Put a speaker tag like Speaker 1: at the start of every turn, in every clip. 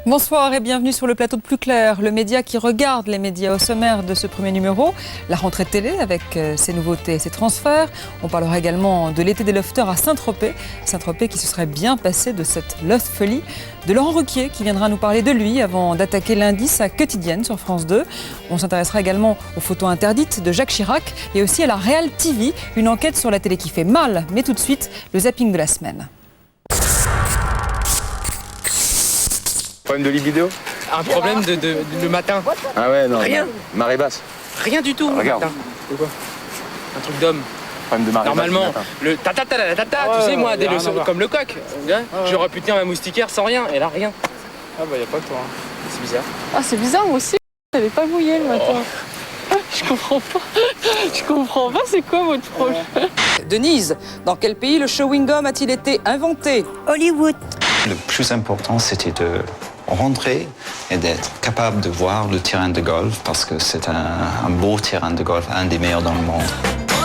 Speaker 1: Bonsoir et bienvenue sur le plateau de Plus Clair, le média qui regarde les médias. Au sommaire de ce premier numéro, la rentrée télé avec ses nouveautés et ses transferts. On parlera également de l'été des lofters à Saint-Tropez. Saint-Tropez qui se serait bien passé de cette loft folie. De Laurent Ruquier qui viendra nous parler de lui avant d'attaquer lundi sa quotidienne sur France 2. On s'intéressera également aux photos interdites de Jacques Chirac et aussi à la Real TV, une enquête sur la télé qui fait mal. Mais tout de suite, le zapping de la semaine.
Speaker 2: Problème de libido?
Speaker 3: Un problème le matin.
Speaker 2: Ah ouais, non.
Speaker 3: Rien.
Speaker 2: Marée basse.
Speaker 3: Rien du tout.
Speaker 2: Regarde.
Speaker 3: Matin. Quoi? Un truc d'homme.
Speaker 2: Problème de marée
Speaker 3: Normalement,
Speaker 2: basse.
Speaker 3: le tu sais, moi, comme le coq. J'aurais pu tenir ma moustiquaire sans rien, et là, rien.
Speaker 2: Ah bah y a pas que toi.
Speaker 3: C'est bizarre.
Speaker 4: Ah, c'est bizarre, moi aussi. J'avais pas mouillé le matin. Je comprends pas. Je comprends pas, c'est quoi votre projet?
Speaker 1: Denise, dans quel pays le chewing-gum a-t-il été inventé?
Speaker 5: Hollywood.
Speaker 6: Le plus important, c'était de rentrer et d'être capable de voir le terrain de golf parce que c'est un beau terrain de golf, un des meilleurs dans le monde.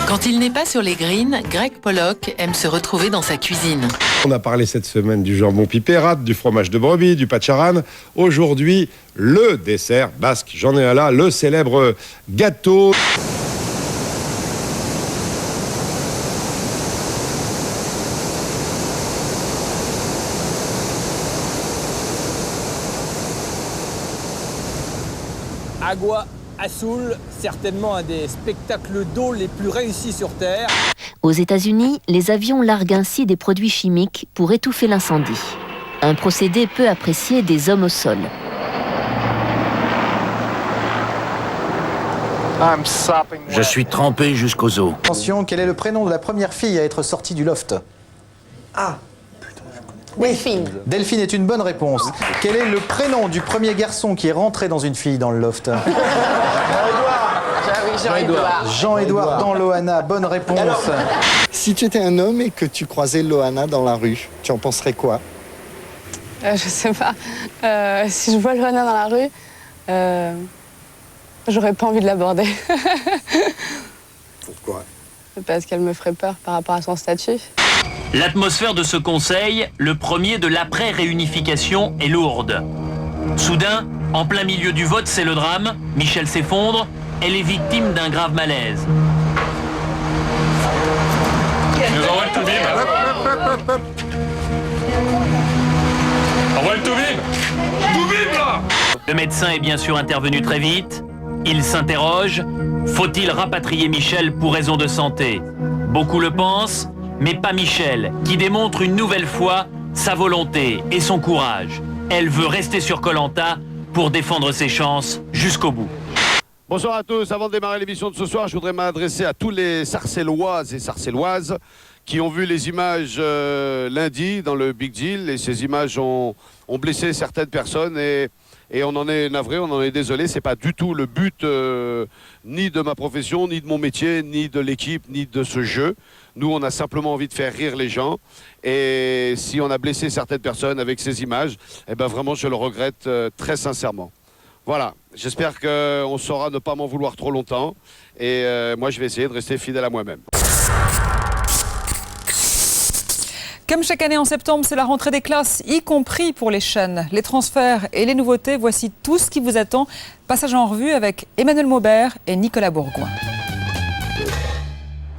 Speaker 7: Quand il n'est pas sur les greens, Greg Pollock aime se retrouver dans sa cuisine.
Speaker 8: On a parlé cette semaine du jambon pipérate, du fromage de brebis, du pacharan. Aujourd'hui, le dessert basque. J'en ai un là, le célèbre gâteau.
Speaker 9: Agua Azul, certainement un des spectacles d'eau les plus réussis sur Terre.
Speaker 10: Aux États-Unis, les avions larguent ainsi des produits chimiques pour étouffer l'incendie. Un procédé peu apprécié des hommes au sol.
Speaker 11: Je suis trempé jusqu'aux os.
Speaker 12: Attention, quel est le prénom de la première fille à être sortie du loft?
Speaker 4: Delphine.
Speaker 12: Delphine est une bonne réponse. Quel est le prénom du premier garçon qui est rentré dans une fille dans le loft?
Speaker 4: Jean-Édouard.
Speaker 12: Jean-Édouard dans Loana, bonne réponse.
Speaker 13: Si tu étais un homme et que tu croisais Loana dans la rue, tu en penserais quoi?
Speaker 4: Je sais pas. Si je vois Loana dans la rue, j'aurais pas envie de l'aborder.
Speaker 13: Pourquoi?
Speaker 4: Parce qu'elle me ferait peur par rapport à son statut.
Speaker 11: L'atmosphère de ce conseil, le premier de l'après-réunification, est lourde. Soudain, en plein milieu du vote, c'est le drame. Michel s'effondre. Elle est victime d'un grave malaise.
Speaker 2: Nous envoie le tout-bib. Envoie le tout-bib. Tout-bib là.
Speaker 11: Le médecin est bien sûr intervenu très vite. Il s'interroge. Faut-il rapatrier Michel pour raison de santé? Beaucoup le pensent, mais pas Michel, qui démontre une nouvelle fois sa volonté et son courage. Elle veut rester sur Koh-Lanta pour défendre ses chances jusqu'au bout.
Speaker 8: Bonsoir à tous. Avant de démarrer l'émission de ce soir, je voudrais m'adresser à tous les Sarcelloises et Sarcelloises qui ont vu les images lundi dans le Big Deal. Et ces images ont blessé certaines personnes et on en est navré, on en est désolé. C'est pas du tout le but ni de ma profession, ni de mon métier, ni de l'équipe, ni de ce jeu. Nous, on a simplement envie de faire rire les gens. Et si on a blessé certaines personnes avec ces images, eh ben vraiment, je le regrette très sincèrement. Voilà, j'espère qu'on saura ne pas m'en vouloir trop longtemps. Et moi, je vais essayer de rester fidèle à moi-même.
Speaker 1: Comme chaque année en septembre, c'est la rentrée des classes, y compris pour les chaînes. Les transferts et les nouveautés, voici tout ce qui vous attend. Passage en revue avec Emmanuel Maubert et Nicolas Bourgoin.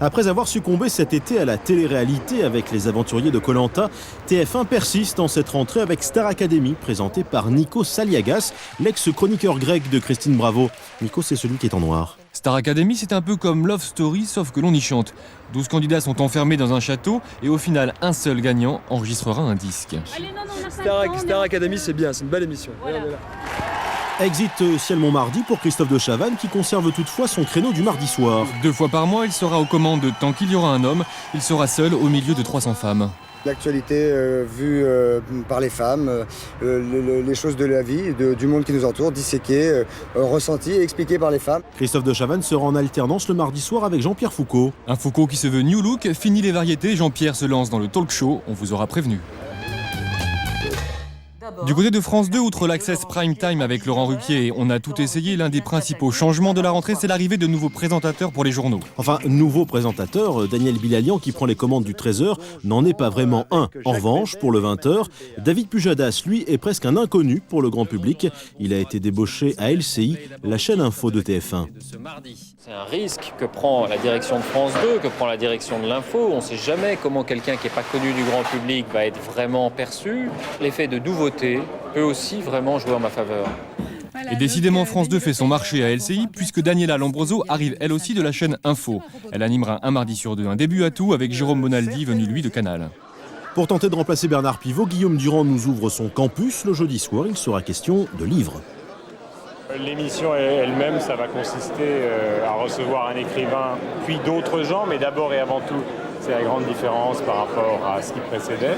Speaker 14: Après avoir succombé cet été à la télé-réalité avec les aventuriers de Koh-Lanta, TF1 persiste en cette rentrée avec Star Academy, présenté par Nico Saliagas, l'ex-chroniqueur grec de Christine Bravo. Nico, c'est celui qui est en noir.
Speaker 15: Star Academy, c'est un peu comme Love Story, sauf que l'on y chante. 12 candidats sont enfermés dans un château et au final, un seul gagnant enregistrera un disque.
Speaker 16: Allez, Star Academy, c'est bien, c'est une belle émission. Voilà.
Speaker 14: Exit Ciel Montmardi pour Christophe de Chavannes qui conserve toutefois son créneau du mardi soir.
Speaker 15: 2 fois par mois, il sera aux commandes tant qu'il y aura un homme. Il sera seul au milieu de 300 femmes.
Speaker 13: L'actualité vue par les femmes, les choses de la vie, du monde qui nous entoure, disséquées, ressenties et expliquées par les femmes.
Speaker 14: Christophe de Chavannes sera en alternance le mardi soir avec Jean-Pierre Foucault.
Speaker 15: Un Foucault qui se veut new look, fini les variétés, Jean-Pierre se lance dans le talk show, on vous aura prévenu. Du côté de France 2, outre l'Access Prime Time avec Laurent Ruquier, on a tout essayé. L'un des principaux changements de la rentrée, c'est l'arrivée de nouveaux présentateurs pour les journaux.
Speaker 14: Enfin, nouveau présentateur, Daniel Bilalian, qui prend les commandes du 13h, n'en est pas vraiment un. En revanche, pour le 20h, David Pujadas, lui, est presque un inconnu pour le grand public. Il a été débauché à LCI, la chaîne info de TF1.
Speaker 5: C'est un risque que prend la direction de France 2, que prend la direction de l'info. On ne sait jamais comment quelqu'un qui n'est pas connu du grand public va être vraiment perçu. L'effet de nouveauté peut aussi vraiment jouer en ma faveur.
Speaker 15: Et décidément, France 2 fait son marché à LCI, puisque Daniela Lombroso arrive elle aussi de la chaîne Info. Elle animera un mardi sur deux un début à tout avec Jérôme Bonaldi, venu lui de Canal.
Speaker 14: Pour tenter de remplacer Bernard Pivot, Guillaume Durand nous ouvre son campus. Le jeudi soir, il sera question de livres.
Speaker 17: L'émission elle-même, ça va consister à recevoir un écrivain, puis d'autres gens, mais d'abord et avant tout, c'est la grande différence par rapport à ce qui précédait.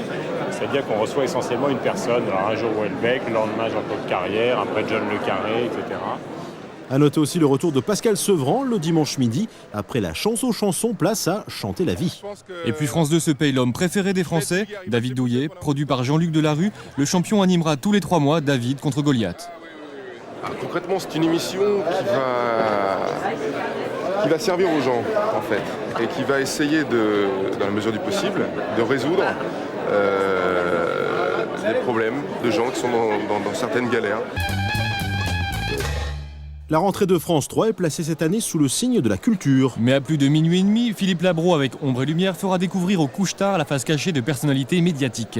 Speaker 17: C'est-à-dire qu'on reçoit essentiellement une personne, alors un jour Houellebecq, le lendemain Jean-Claude Carrière, après John Le Carré, etc.
Speaker 14: A noter aussi le retour de Pascal Sevran le dimanche midi. Après la chance aux chansons, place à chanter la vie.
Speaker 15: Et puis France 2 se paye l'homme préféré des Français, David Douillet, produit par Jean-Luc Delarue. Le champion animera tous les 3 mois David contre Goliath.
Speaker 18: Concrètement, c'est une émission qui va servir aux gens, en fait, et qui va essayer, dans la mesure du possible, de résoudre des problèmes de gens qui sont dans certaines galères.
Speaker 14: La rentrée de France 3 est placée cette année sous le signe de la culture.
Speaker 15: Mais à plus de minuit et demi, Philippe Labro avec Ombre et Lumière fera découvrir aux couche-tard la face cachée de personnalités médiatiques.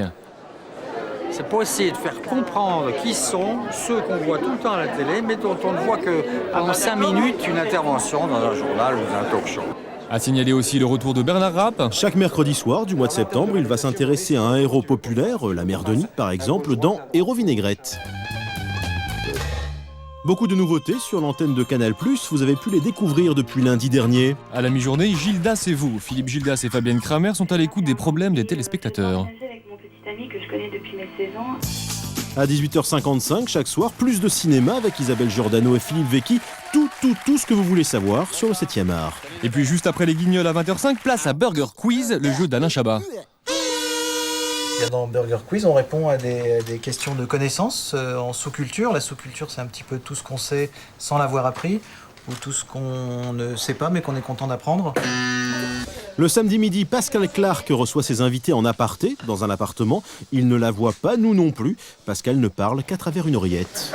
Speaker 19: C'est pour essayer de faire comprendre qui sont ceux qu'on voit tout le temps à la télé, mais dont on ne voit que pendant 5 minutes une intervention dans un journal ou dans un talk show.
Speaker 15: A signaler aussi le retour de Bernard Rapp.
Speaker 14: Chaque mercredi soir du mois de septembre, il va s'intéresser à un héros populaire, la mère Denis par exemple, dans Héros Vinaigrette. Beaucoup de nouveautés sur l'antenne de Canal+, vous avez pu les découvrir depuis lundi dernier.
Speaker 15: À la mi-journée, Gildas et vous, Philippe Gildas et Fabienne Kramer sont à l'écoute des problèmes des téléspectateurs.
Speaker 20: Ami que je connais depuis mes 16 ans.
Speaker 14: À 18h55, chaque soir, plus de cinéma avec Isabelle Giordano et Philippe Vecchi. Tout ce que vous voulez savoir sur le 7e art.
Speaker 15: Et puis juste après les Guignols à 20h05, place à Burger Quiz, le jeu d'Alain Chabat.
Speaker 12: Dans Burger Quiz, on répond à des questions de connaissances en sous-culture. La sous-culture, c'est un petit peu tout ce qu'on sait sans l'avoir appris, ou tout ce qu'on ne sait pas mais qu'on est content d'apprendre.
Speaker 14: Le samedi midi, Pascal Clark reçoit ses invités en aparté, dans un appartement. Il ne la voit pas, nous non plus. Pascal ne parle qu'à travers une oreillette.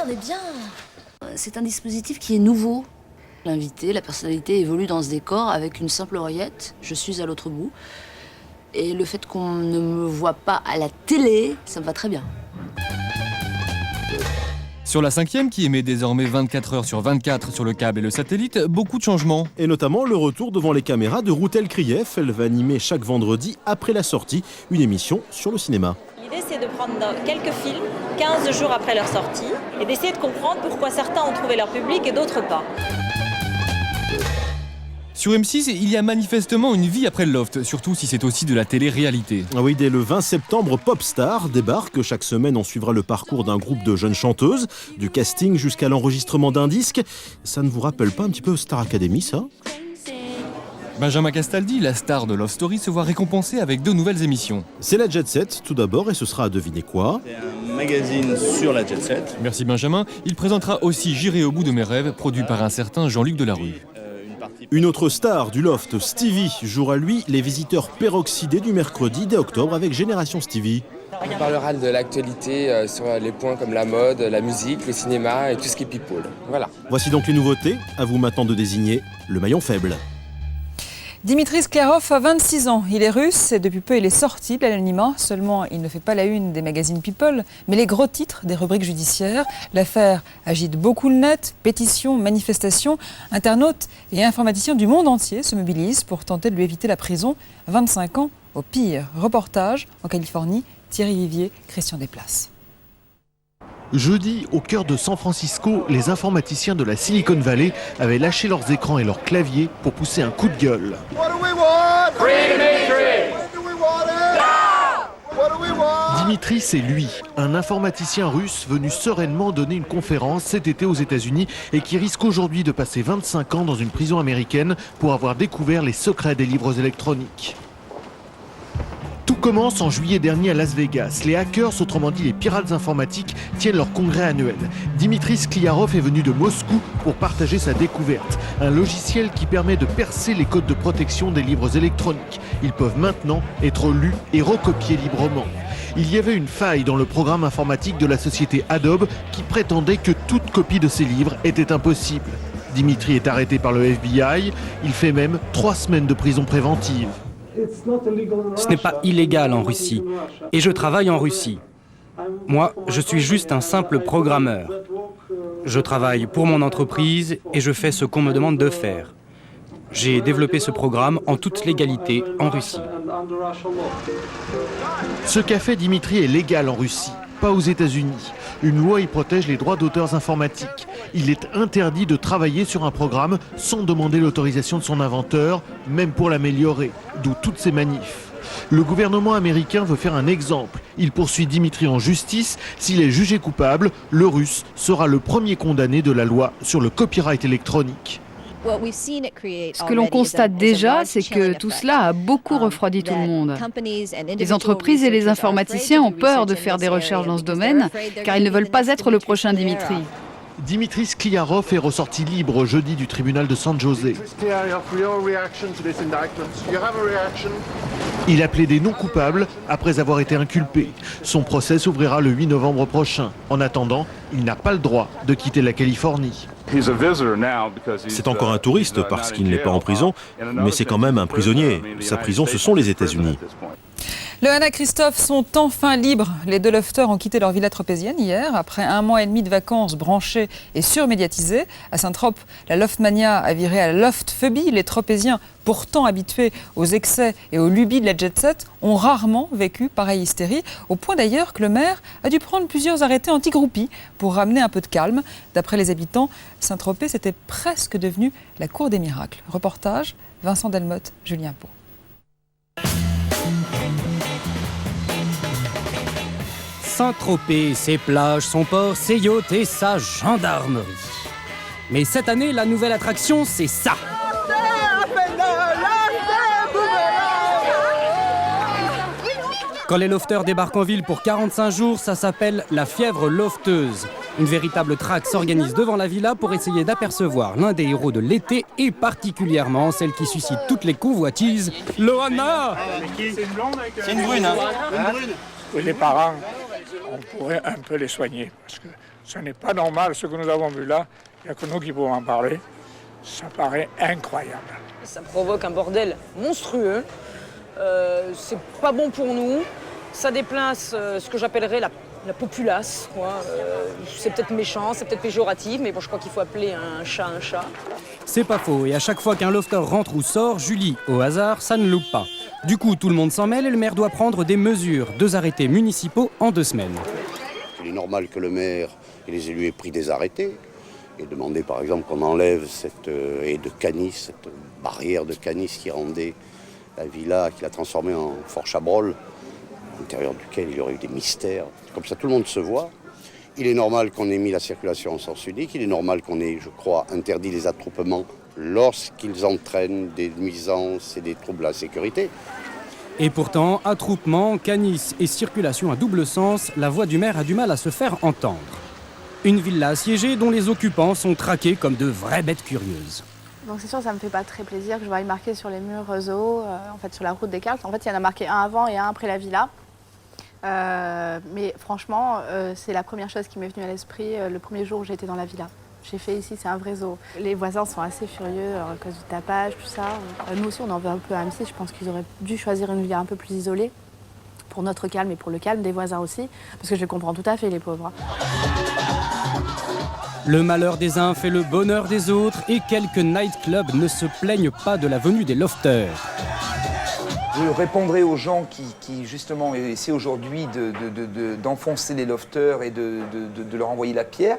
Speaker 21: On est bien. C'est un dispositif qui est nouveau. L'invité, la personnalité évolue dans ce décor avec une simple oreillette. Je suis à l'autre bout. Et le fait qu'on ne me voit pas à la télé, ça me va très bien.
Speaker 15: Sur la 5e, qui émet désormais 24 heures sur 24 sur le câble et le satellite, beaucoup de changements.
Speaker 14: Et notamment le retour devant les caméras de Routel Krief. Elle va animer chaque vendredi, après la sortie, une émission sur le cinéma.
Speaker 22: L'idée, c'est de prendre quelques films, 15 jours après leur sortie, et d'essayer de comprendre pourquoi certains ont trouvé leur public et d'autres pas.
Speaker 15: Sur M6, il y a manifestement une vie après le loft, surtout si c'est aussi de la télé-réalité.
Speaker 14: Ah oui, dès le 20 septembre, Popstar débarque. Chaque semaine, on suivra le parcours d'un groupe de jeunes chanteuses, du casting jusqu'à l'enregistrement d'un disque. Ça ne vous rappelle pas un petit peu Star Academy, ça ?
Speaker 15: Benjamin Castaldi, la star de Love Story, se voit récompensé avec 2 nouvelles émissions.
Speaker 14: C'est la Jet Set, tout d'abord, et ce sera à deviner quoi ?
Speaker 23: C'est un magazine sur la Jet Set.
Speaker 15: Merci Benjamin. Il présentera aussi J'irai au bout de mes rêves, produit par un certain Jean-Luc Delarue.
Speaker 14: Une autre star du loft, Stevie, jouera lui les visiteurs peroxydés du mercredi dès octobre avec Génération Stevie.
Speaker 24: On parlera de l'actualité sur les points comme la mode, la musique, le cinéma et tout ce qui est people. Voilà.
Speaker 14: Voici donc les nouveautés. À vous maintenant de désigner le maillon faible.
Speaker 1: Dimitri Sklarov a 26 ans. Il est russe et depuis peu il est sorti de l'anonymat. Seulement, il ne fait pas la une des magazines People, mais les gros titres des rubriques judiciaires. L'affaire agite beaucoup le net. Pétitions, manifestations. Internautes et informaticiens du monde entier se mobilisent pour tenter de lui éviter la prison. 25 ans au pire. Reportage en Californie. Thierry Vivier, Christian Desplaces.
Speaker 25: Jeudi, au cœur de San Francisco, les informaticiens de la Silicon Valley avaient lâché leurs écrans et leurs claviers pour pousser un coup de gueule. Dimitri, c'est lui, un informaticien russe venu sereinement donner une conférence cet été aux États-Unis et qui risque aujourd'hui de passer 25 ans dans une prison américaine pour avoir découvert les secrets des livres électroniques. Tout commence en juillet dernier à Las Vegas. Les hackers, autrement dit les pirates informatiques, tiennent leur congrès annuel. Dimitri Skliarov est venu de Moscou pour partager sa découverte. Un logiciel qui permet de percer les codes de protection des livres électroniques. Ils peuvent maintenant être lus et recopiés librement. Il y avait une faille dans le programme informatique de la société Adobe qui prétendait que toute copie de ces livres était impossible. Dimitri est arrêté par le FBI. Il fait même 3 semaines de prison préventive.
Speaker 3: Ce n'est pas illégal en Russie. Et je travaille en Russie. Moi, je suis juste un simple programmeur. Je travaille pour mon entreprise et je fais ce qu'on me demande de faire. J'ai développé ce programme en toute légalité en Russie.
Speaker 25: Ce qu'a fait Dimitri est légal en Russie, pas aux États-Unis. Une loi y protège les droits d'auteurs informatiques. Il est interdit de travailler sur un programme sans demander l'autorisation de son inventeur, même pour l'améliorer, d'où toutes ces manifs. Le gouvernement américain veut faire un exemple. Il poursuit Dimitri en justice. S'il est jugé coupable, le Russe sera le premier condamné de la loi sur le copyright électronique.
Speaker 6: Ce que l'on constate déjà, c'est que tout cela a beaucoup refroidi tout le monde. Les entreprises et les informaticiens ont peur de faire des recherches dans ce domaine, car ils ne veulent pas être le prochain Dimitri.
Speaker 25: Dimitri Skliarov est ressorti libre jeudi du tribunal de San José. Il a plaidé non coupable après avoir été inculpé. Son procès s'ouvrira le 8 novembre prochain. En attendant, il n'a pas le droit de quitter la Californie.
Speaker 14: C'est encore un touriste parce qu'il n'est pas en prison, mais c'est quand même un prisonnier. Sa prison, ce sont les États-Unis.
Speaker 1: Loana et Christophe sont enfin libres. Les 2 lofters ont quitté leur villa tropézienne hier, après 1 mois et demi de vacances branchées et surmédiatisées. À Saint-Trope, la loftmania a viré à la loftphobie. Les tropéziens, pourtant habitués aux excès et aux lubies de la jet-set, ont rarement vécu pareille hystérie, au point d'ailleurs que le maire a dû prendre plusieurs arrêtés anti-groupies pour ramener un peu de calme. D'après les habitants, Saint-Tropez, c'était presque devenu la cour des miracles. Reportage, Vincent Delmotte, Julien Pau.
Speaker 3: Saint-Tropez, ses plages, son port, ses yachts et sa gendarmerie. Mais cette année, la nouvelle attraction, c'est ça. Quand les lofters débarquent en ville pour 45 jours, ça s'appelle la fièvre lofteuse. Une véritable traque s'organise devant la villa pour essayer d'apercevoir l'un des héros de l'été et particulièrement celle qui suscite toutes les convoitises, Loana.
Speaker 7: C'est une blonde avec...
Speaker 9: C'est une brune, hein.
Speaker 7: Oui, les parents, on pourrait un peu les soigner parce que ce n'est pas normal ce que nous avons vu là. Il n'y a que nous qui pouvons en parler. Ça paraît incroyable.
Speaker 10: Ça provoque un bordel monstrueux. C'est pas bon pour nous. Ça déplace ce que j'appellerais la populace. C'est peut-être méchant, c'est peut-être péjoratif, mais bon, je crois qu'il faut appeler un chat un chat.
Speaker 3: C'est pas faux, et à chaque fois qu'un lofter rentre ou sort, Julie, au hasard, ça ne loupe pas. Du coup, tout le monde s'en mêle et le maire doit prendre des mesures, 2 arrêtés municipaux en 2 semaines.
Speaker 26: Il est normal que le maire et les élus aient pris des arrêtés et demandé par exemple qu'on enlève cette haie de canis, cette barrière de canis qui rendait la villa, qui l'a transformée en Fort Chabrol, à l'intérieur duquel il y aurait eu des mystères. Comme ça, tout le monde se voit. Il est normal qu'on ait mis la circulation en sens unique. Il est normal qu'on ait, je crois, interdit les attroupements lorsqu'ils entraînent des nuisances et des troubles à la sécurité.
Speaker 3: Et pourtant, attroupement, canis et circulation à double sens, la voix du maire a du mal à se faire entendre. Une villa assiégée dont les occupants sont traqués comme de vraies bêtes curieuses.
Speaker 4: Donc c'est sûr, ça me fait pas très plaisir que je voie marqué sur les murs zoo, en fait sur la route des Cartes. En fait, il y en a marqué un avant et un après la villa. Mais franchement, c'est la première chose qui m'est venue à l'esprit le premier jour où j'étais dans la villa. J'ai fait ici, c'est un vrai zoo. Les voisins sont assez furieux à cause du tapage, tout ça. Nous aussi, on en veut un peu à Annecy. Je pense qu'ils auraient dû choisir une villa un peu plus isolée pour notre calme et pour le calme des voisins aussi. Parce que je les comprends tout à fait, les pauvres.
Speaker 3: Le malheur des uns fait le bonheur des autres et quelques nightclubs ne se plaignent pas de la venue des lofters.
Speaker 27: Je répondrai aux gens qui justement essaient aujourd'hui d'enfoncer les lofters et de leur envoyer la pierre,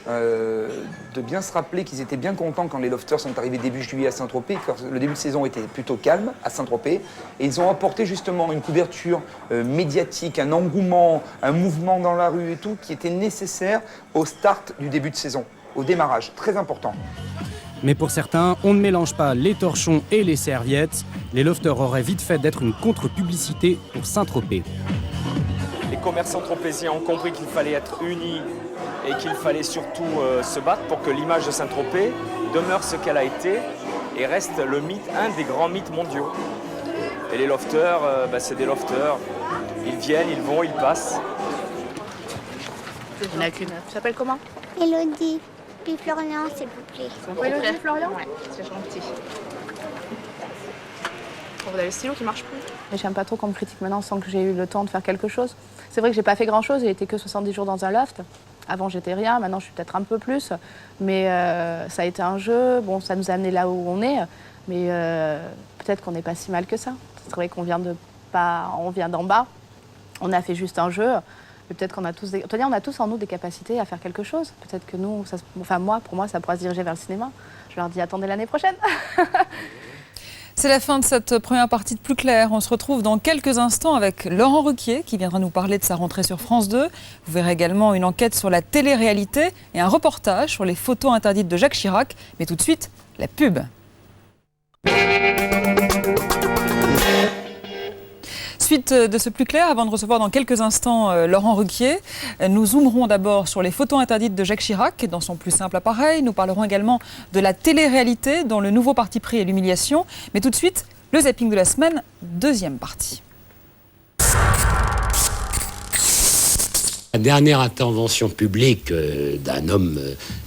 Speaker 27: de bien se rappeler qu'ils étaient bien contents quand les lofters sont arrivés début juillet à Saint-Tropez, car le début de saison était plutôt calme à Saint-Tropez, et ils ont apporté justement une couverture médiatique, un engouement, un mouvement dans la rue et tout, qui était nécessaire au start du début de saison, au démarrage, très important.
Speaker 3: Mais pour certains, on ne mélange pas les torchons et les serviettes. Les lofters auraient vite fait d'être une contre-publicité pour Saint-Tropez.
Speaker 2: Les commerçants tropéziens ont compris qu'il fallait être unis et qu'il fallait surtout se battre pour que l'image de Saint-Tropez demeure ce qu'elle a été et reste le mythe, un des grands mythes mondiaux. Et les lofters, c'est des lofters. Ils viennent, ils vont, ils passent.
Speaker 4: Il n'y en a qu'une. Tu t'appelles comment?
Speaker 5: Elodie. Puis Florian, s'il vous plaît.
Speaker 4: Elodie, Florian? Ouais, c'est gentil. Vous avez le stylo qui marche plus. Mais j'aime pas trop qu'on me critique maintenant sans que j'ai eu le temps de faire quelque chose. C'est vrai que j'ai pas fait grand chose, j'ai été que 70 jours dans un loft. Avant j'étais rien, maintenant je suis peut-être un peu plus. Mais ça a été un jeu, bon ça nous a amené là où on est. Mais peut-être qu'on n'est pas si mal que ça. C'est vrai qu'on vient d'en bas, on a fait juste un jeu. Mais peut-être qu'on a tous on a tous en nous des capacités à faire quelque chose. Peut-être que nous, pour moi, ça pourra se diriger vers le cinéma. Je leur dis attendez l'année prochaine.
Speaker 1: C'est la fin de cette première partie de Plus Clair. On se retrouve dans quelques instants avec Laurent Ruquier qui viendra nous parler de sa rentrée sur France 2. Vous verrez également une enquête sur la télé-réalité et un reportage sur les photos interdites de Jacques Chirac. Mais tout de suite, la pub. Suite de ce Plus Clair, avant de recevoir dans quelques instants Laurent Ruquier, nous zoomerons d'abord sur les photos interdites de Jacques Chirac dans son plus simple appareil. Nous parlerons également de la télé-réalité dans le nouveau parti pris et l'humiliation. Mais tout de suite, le zapping de la semaine, deuxième partie.
Speaker 8: La dernière intervention publique d'un homme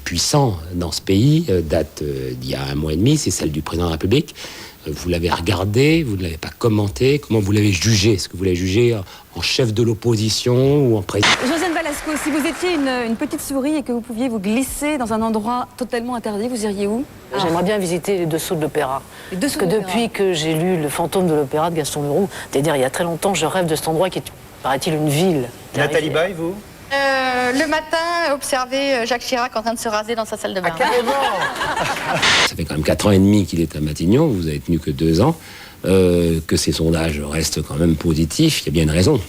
Speaker 8: puissant dans ce pays date d'il y a 1 mois et demi, c'est celle du président de la République. Vous l'avez regardé, vous ne l'avez pas commenté. Comment vous l'avez jugé? Est-ce que vous l'avez jugé en chef de l'opposition ou en président?
Speaker 9: Josiane Balasco, si vous étiez une petite souris et que vous pouviez vous glisser dans un endroit totalement interdit, vous iriez où?
Speaker 11: J'aimerais bien visiter les dessous de l'opéra. Parce que depuis que j'ai lu Le fantôme de l'opéra de Gaston Leroux, c'est-à-dire il y a très longtemps, je rêve de cet endroit qui est, paraît-il, une ville.
Speaker 12: Nathalie Baye, vous?
Speaker 13: Le matin, observer Jacques Chirac en train de se raser dans sa salle de bain.
Speaker 8: Ça fait quand même 4 ans et demi qu'il est à Matignon, vous avez tenu que 2 ans. Que ces sondages restent quand même positifs, il y a bien une raison.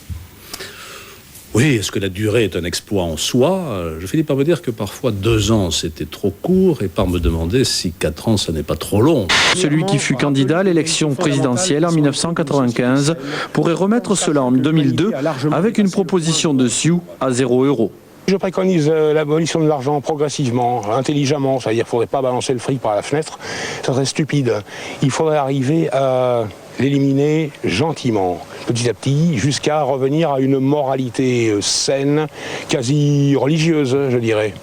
Speaker 23: Oui, est-ce que la durée est un exploit en soi? Je finis par me dire que parfois 2 ans c'était trop court et par me demander si 4 ans ça n'est pas trop long.
Speaker 16: Celui qui fut candidat à l'élection présidentielle en 1995 pourrait remettre cela en 2002 avec une proposition de Sioux à 0 €.
Speaker 28: Je préconise l'abolition de l'argent progressivement, intelligemment, c'est-à-dire qu'il ne faudrait pas balancer le fric par la fenêtre, ça serait stupide. Il faudrait arriver à l'éliminer gentiment, petit à petit, jusqu'à revenir à une moralité saine, quasi religieuse, je dirais.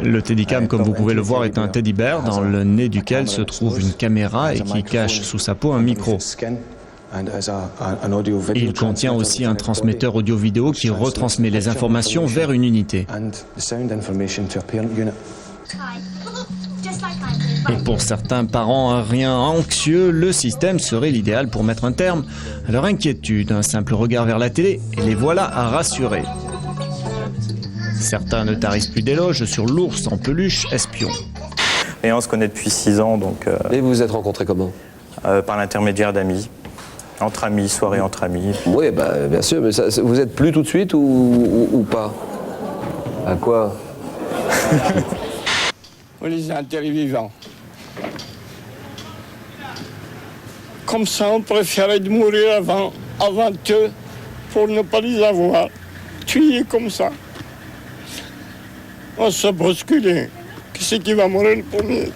Speaker 29: Le Steadicam, comme vous pouvez le voir, est un teddy bear dans le nez duquel se trouve une caméra et qui cache sous sa peau un micro. Il contient aussi un transmetteur audio-vidéo qui retransmet les informations vers une unité. Et pour certains parents un rien anxieux, le système serait l'idéal pour mettre un terme à leur inquiétude. Un simple regard vers la télé et les voilà à rassurer. Certains ne tarissent plus d'éloges sur l'ours en peluche espion.
Speaker 30: Et on se connaît depuis 6 ans, donc...
Speaker 31: Et vous vous êtes rencontrés comment?
Speaker 30: Par l'intermédiaire d'amis. Entre amis, soirée entre amis.
Speaker 31: Oui, bien sûr, mais ça, vous êtes plus tout de suite ou pas? À quoi?
Speaker 32: On les a enterrés vivants. Comme ça, on préférait de mourir avant eux pour ne pas les avoir tués comme ça. On se bousculait. Qui c'est qui va mourir le premier?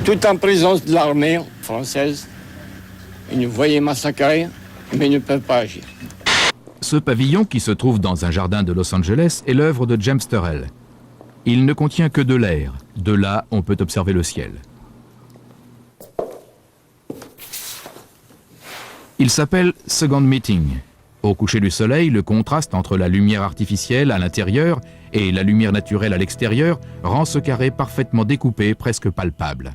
Speaker 32: Tout en présence de l'armée française, ils nous voyaient massacrer, mais ils ne peuvent pas agir.
Speaker 33: Ce pavillon, qui se trouve dans un jardin de Los Angeles, est l'œuvre de James Turrell. Il ne contient que de l'air. De là, on peut observer le ciel. Il s'appelle Second Meeting. Au coucher du soleil, le contraste entre la lumière artificielle à l'intérieur et la lumière naturelle à l'extérieur rend ce carré parfaitement découpé, presque palpable.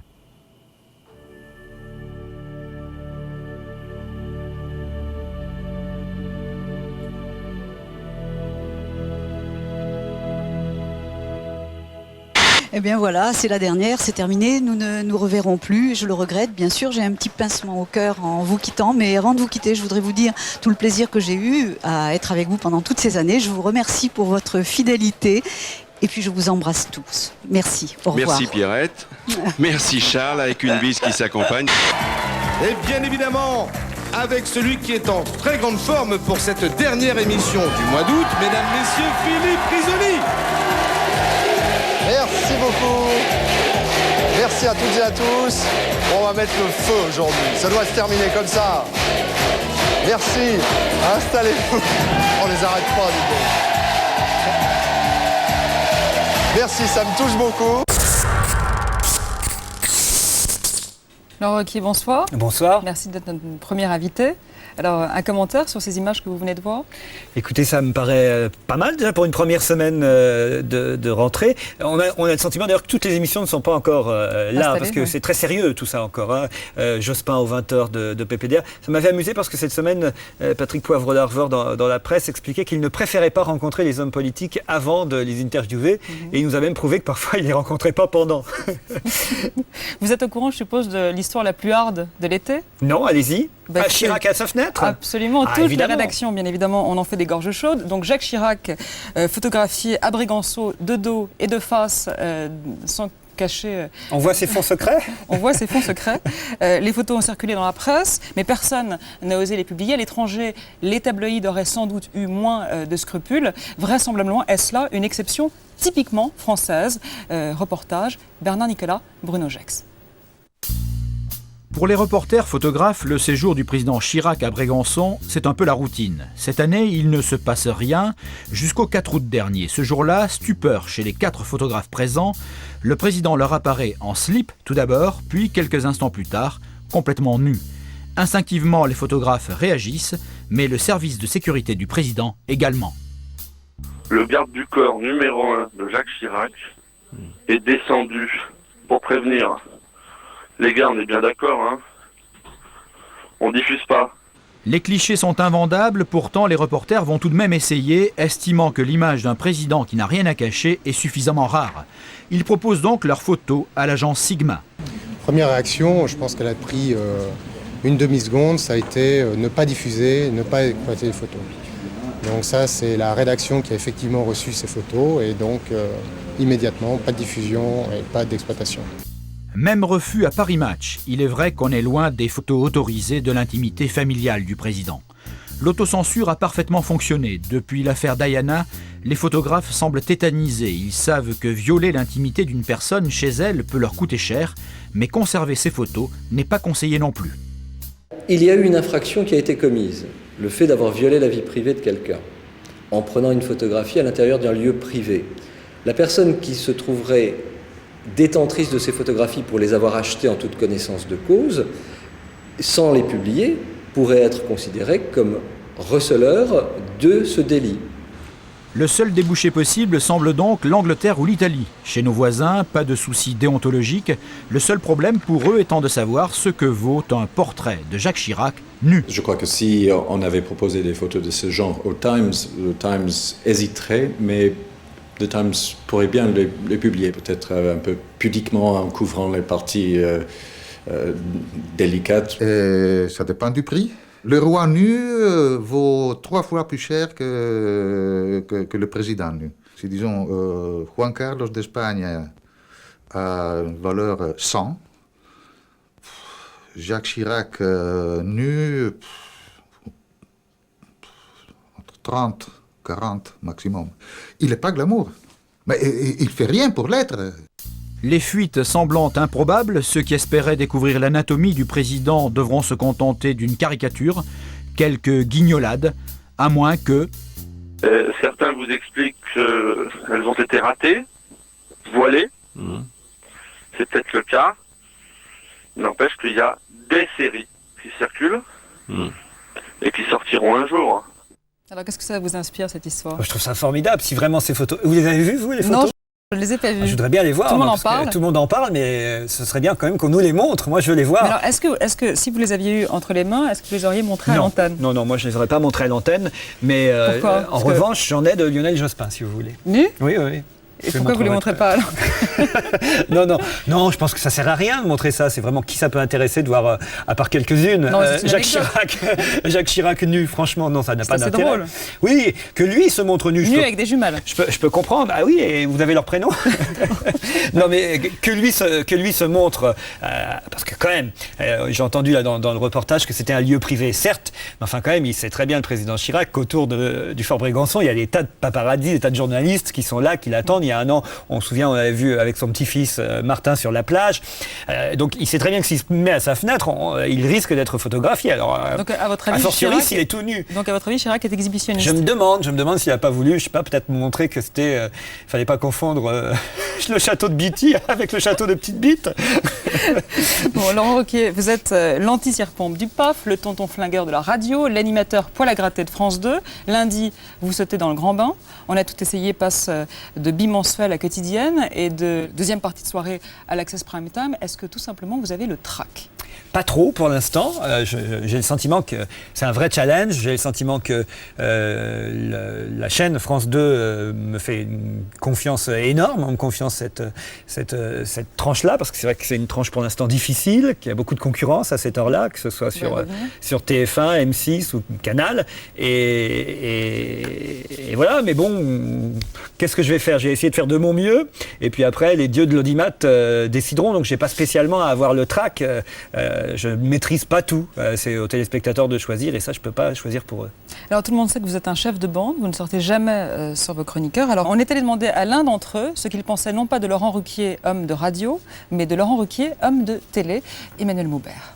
Speaker 6: Eh bien voilà, c'est la dernière, c'est terminé, nous ne nous reverrons plus, je le regrette, bien sûr, j'ai un petit pincement au cœur en vous quittant, mais avant de vous quitter, je voudrais vous dire tout le plaisir que j'ai eu à être avec vous pendant toutes ces années. Je vous remercie pour votre fidélité et puis je vous embrasse tous. Merci, au revoir.
Speaker 7: Merci Pierrette, merci Charles, avec une bise qui s'accompagne.
Speaker 10: Et bien évidemment, avec celui qui est en très grande forme pour cette dernière émission du mois d'août, mesdames, messieurs, Philippe Risoli.
Speaker 14: Merci beaucoup. Merci à toutes et à tous. On va mettre le feu aujourd'hui. Ça doit se terminer comme ça. Merci. Installez-vous. On les arrête pas, du coup. Merci, ça me touche beaucoup.
Speaker 1: Laurent Wauquiez, bonsoir.
Speaker 15: Bonsoir.
Speaker 1: Merci d'être notre premier invité. Alors, un commentaire sur ces images que vous venez de voir?
Speaker 15: Écoutez, ça me paraît pas mal déjà pour une première semaine de rentrée. On a le sentiment d'ailleurs que toutes les émissions ne sont pas encore là, parce que c'est très sérieux tout ça encore. Hein. Jospin aux 20h de PPDA. Ça m'avait amusé parce que cette semaine, Patrick Poivre d'Arvor dans la presse expliquait qu'il ne préférait pas rencontrer les hommes politiques avant de les interviewer. Et il nous a même prouvé que parfois il ne les rencontrait pas pendant.
Speaker 1: Vous êtes au courant, je suppose, de l'histoire la plus hard de l'été?
Speaker 15: Non, allez-y. Chirac à sa fenêtre?
Speaker 1: Absolument, toutes les rédactions, bien évidemment, on en fait des gorges chaudes. Donc Jacques Chirac, photographié à Brégançon, de dos et de face, sans cacher...
Speaker 15: On voit ses fonds secrets?
Speaker 1: On voit ses fonds secrets. Les photos ont circulé dans la presse, mais personne n'a osé les publier. À l'étranger, les tabloïds auraient sans doute eu moins de scrupules. Vraisemblablement, est-ce là une exception typiquement française? Reportage, Bernard Nicolas, Bruno Gex.
Speaker 33: Pour les reporters photographes, le séjour du président Chirac à Brégançon, c'est un peu la routine. Cette année, il ne se passe rien jusqu'au 4 août dernier. Ce jour-là, stupeur chez les 4 photographes présents. Le président leur apparaît en slip tout d'abord, puis quelques instants plus tard, complètement nu. Instinctivement, les photographes réagissent, mais le service de sécurité du président également.
Speaker 17: Le garde du corps numéro 1 de Jacques Chirac est descendu pour prévenir. Les gars, on est bien d'accord, hein? On diffuse pas.
Speaker 33: Les clichés sont invendables, pourtant les reporters vont tout de même essayer, estimant que l'image d'un président qui n'a rien à cacher est suffisamment rare. Ils proposent donc leur photo à l'agence Sigma.
Speaker 18: Première réaction, je pense qu'elle a pris une demi-seconde, ça a été ne pas diffuser, ne pas exploiter les photos. Donc ça, c'est la rédaction qui a effectivement reçu ces photos, et donc immédiatement, pas de diffusion et pas d'exploitation.
Speaker 33: Même refus à Paris Match. Il est vrai qu'on est loin des photos autorisées de l'intimité familiale du président. L'autocensure a parfaitement fonctionné. Depuis l'affaire Diana, les photographes semblent tétanisés. Ils savent que violer l'intimité d'une personne chez elle peut leur coûter cher, mais conserver ces photos n'est pas conseillé non plus.
Speaker 31: Il y a eu une infraction qui a été commise, le fait d'avoir violé la vie privée de quelqu'un, en prenant une photographie à l'intérieur d'un lieu privé. La personne qui se trouverait détentrice de ces photographies pour les avoir achetées en toute connaissance de cause, sans les publier, pourrait être considérée comme receleur de ce délit.
Speaker 33: Le seul débouché possible semble donc l'Angleterre ou l'Italie. Chez nos voisins, pas de soucis déontologiques, le seul problème pour eux étant de savoir ce que vaut un portrait de Jacques Chirac nu.
Speaker 19: Je crois que si on avait proposé des photos de ce genre au Times, le Times hésiterait, mais le Times pourrait bien les publier, peut-être un peu pudiquement en couvrant les parties délicates.
Speaker 20: Ça dépend du prix. Le roi nu vaut 3 fois plus cher que le président nu. Si disons Juan Carlos d'Espagne a une valeur 100, Jacques Chirac nu entre 30, 40 maximum. Il n'est pas glamour, mais il fait rien pour l'être.
Speaker 33: Les fuites semblant improbables, ceux qui espéraient découvrir l'anatomie du président devront se contenter d'une caricature, quelques guignolades, à moins que...
Speaker 17: Certains vous expliquent qu'elles ont été ratées, voilées. C'est peut-être le cas. N'empêche qu'il y a des séries qui circulent et qui sortiront un jour.
Speaker 1: Alors qu'est-ce que ça vous inspire, cette histoire?
Speaker 15: Je trouve ça formidable, si vraiment ces photos... Vous les avez vues, vous, les photos?
Speaker 1: Non, je ne les ai pas vues.
Speaker 15: Je voudrais bien les voir.
Speaker 1: Tout le monde en parle.
Speaker 15: Tout le monde en parle, mais ce serait bien quand même qu'on nous les montre. Moi, je veux les voir.
Speaker 1: Mais alors, est-ce que si vous les aviez eues entre les mains, est-ce que vous les auriez montrées à l'antenne?
Speaker 15: Non, moi, je ne les aurais pas montrées à l'antenne. Mais
Speaker 1: pourquoi?
Speaker 15: en revanche, j'en ai de Lionel Jospin, si vous voulez.
Speaker 1: Nu?
Speaker 15: Oui.
Speaker 1: Et pourquoi vous ne les montrez pas alors?
Speaker 15: Non, je pense que ça sert à rien de montrer ça. C'est vraiment qui ça peut intéresser de voir, à part quelques-unes, Jacques Chirac nu. Franchement, non, ça n'a pas d'intérêt. C'est drôle. Oui, que lui se montre nu.
Speaker 1: Nu avec des jumelles.
Speaker 15: Je peux comprendre. Ah oui, et vous avez leur prénom? Non, mais que lui se montre, parce que quand même, j'ai entendu là dans le reportage que c'était un lieu privé, certes, mais enfin quand même, il sait très bien le président Chirac qu'autour du Fort Brégançon, il y a des tas de paparazzis, des tas de journalistes qui sont là, qui l'attendent. Il y a un an, on se souvient, on l'avait vu avec son petit-fils Martin sur la plage. Donc il sait très bien que s'il se met à sa fenêtre, il risque d'être photographié. Alors,
Speaker 1: donc, à votre avis,
Speaker 15: a fortiori, s'il est tout nu.
Speaker 1: Donc à votre avis, Chirac est exhibitionniste?
Speaker 15: Je me demande s'il n'a pas voulu, je sais pas, peut-être montrer que c'était, fallait pas confondre le château de Bitty avec le château de Petite-Bite.
Speaker 1: Bon, Laurent Ruquier, vous êtes l'anti-Sirpombe du PAF, le tonton flingueur de la radio, l'animateur poil à gratter de France 2. Lundi, vous sautez dans le grand bain. On a tout essayé, passe de bimensuel à quotidienne et de deuxième partie de soirée à l'Access Prime Time. Est-ce que tout simplement vous avez le trac?
Speaker 15: Pas trop pour l'instant. J'ai le sentiment que c'est un vrai challenge. J'ai le sentiment que la chaîne France 2 me fait une confiance énorme. On me confie cette tranche-là, parce que c'est vrai que c'est une tranche pour l'instant difficile, qu'il y a beaucoup de concurrence à cette heure-là, que ce soit sur TF1, M6 ou Canal. Et voilà, mais bon, qu'est-ce que je vais faire? J'ai essayé de faire de mon mieux. Et puis après, les dieux de l'audimat décideront. Donc je n'ai pas spécialement à avoir le trac. Je ne maîtrise pas tout. C'est aux téléspectateurs de choisir et ça, je ne peux pas choisir pour eux.
Speaker 1: Alors tout le monde sait que vous êtes un chef de bande, vous ne sortez jamais sur vos chroniqueurs. Alors on est allé demander à l'un d'entre eux ce qu'il pensait non pas de Laurent Ruquier, homme de radio, mais de Laurent Ruquier, homme de télé. Emmanuel Maubert.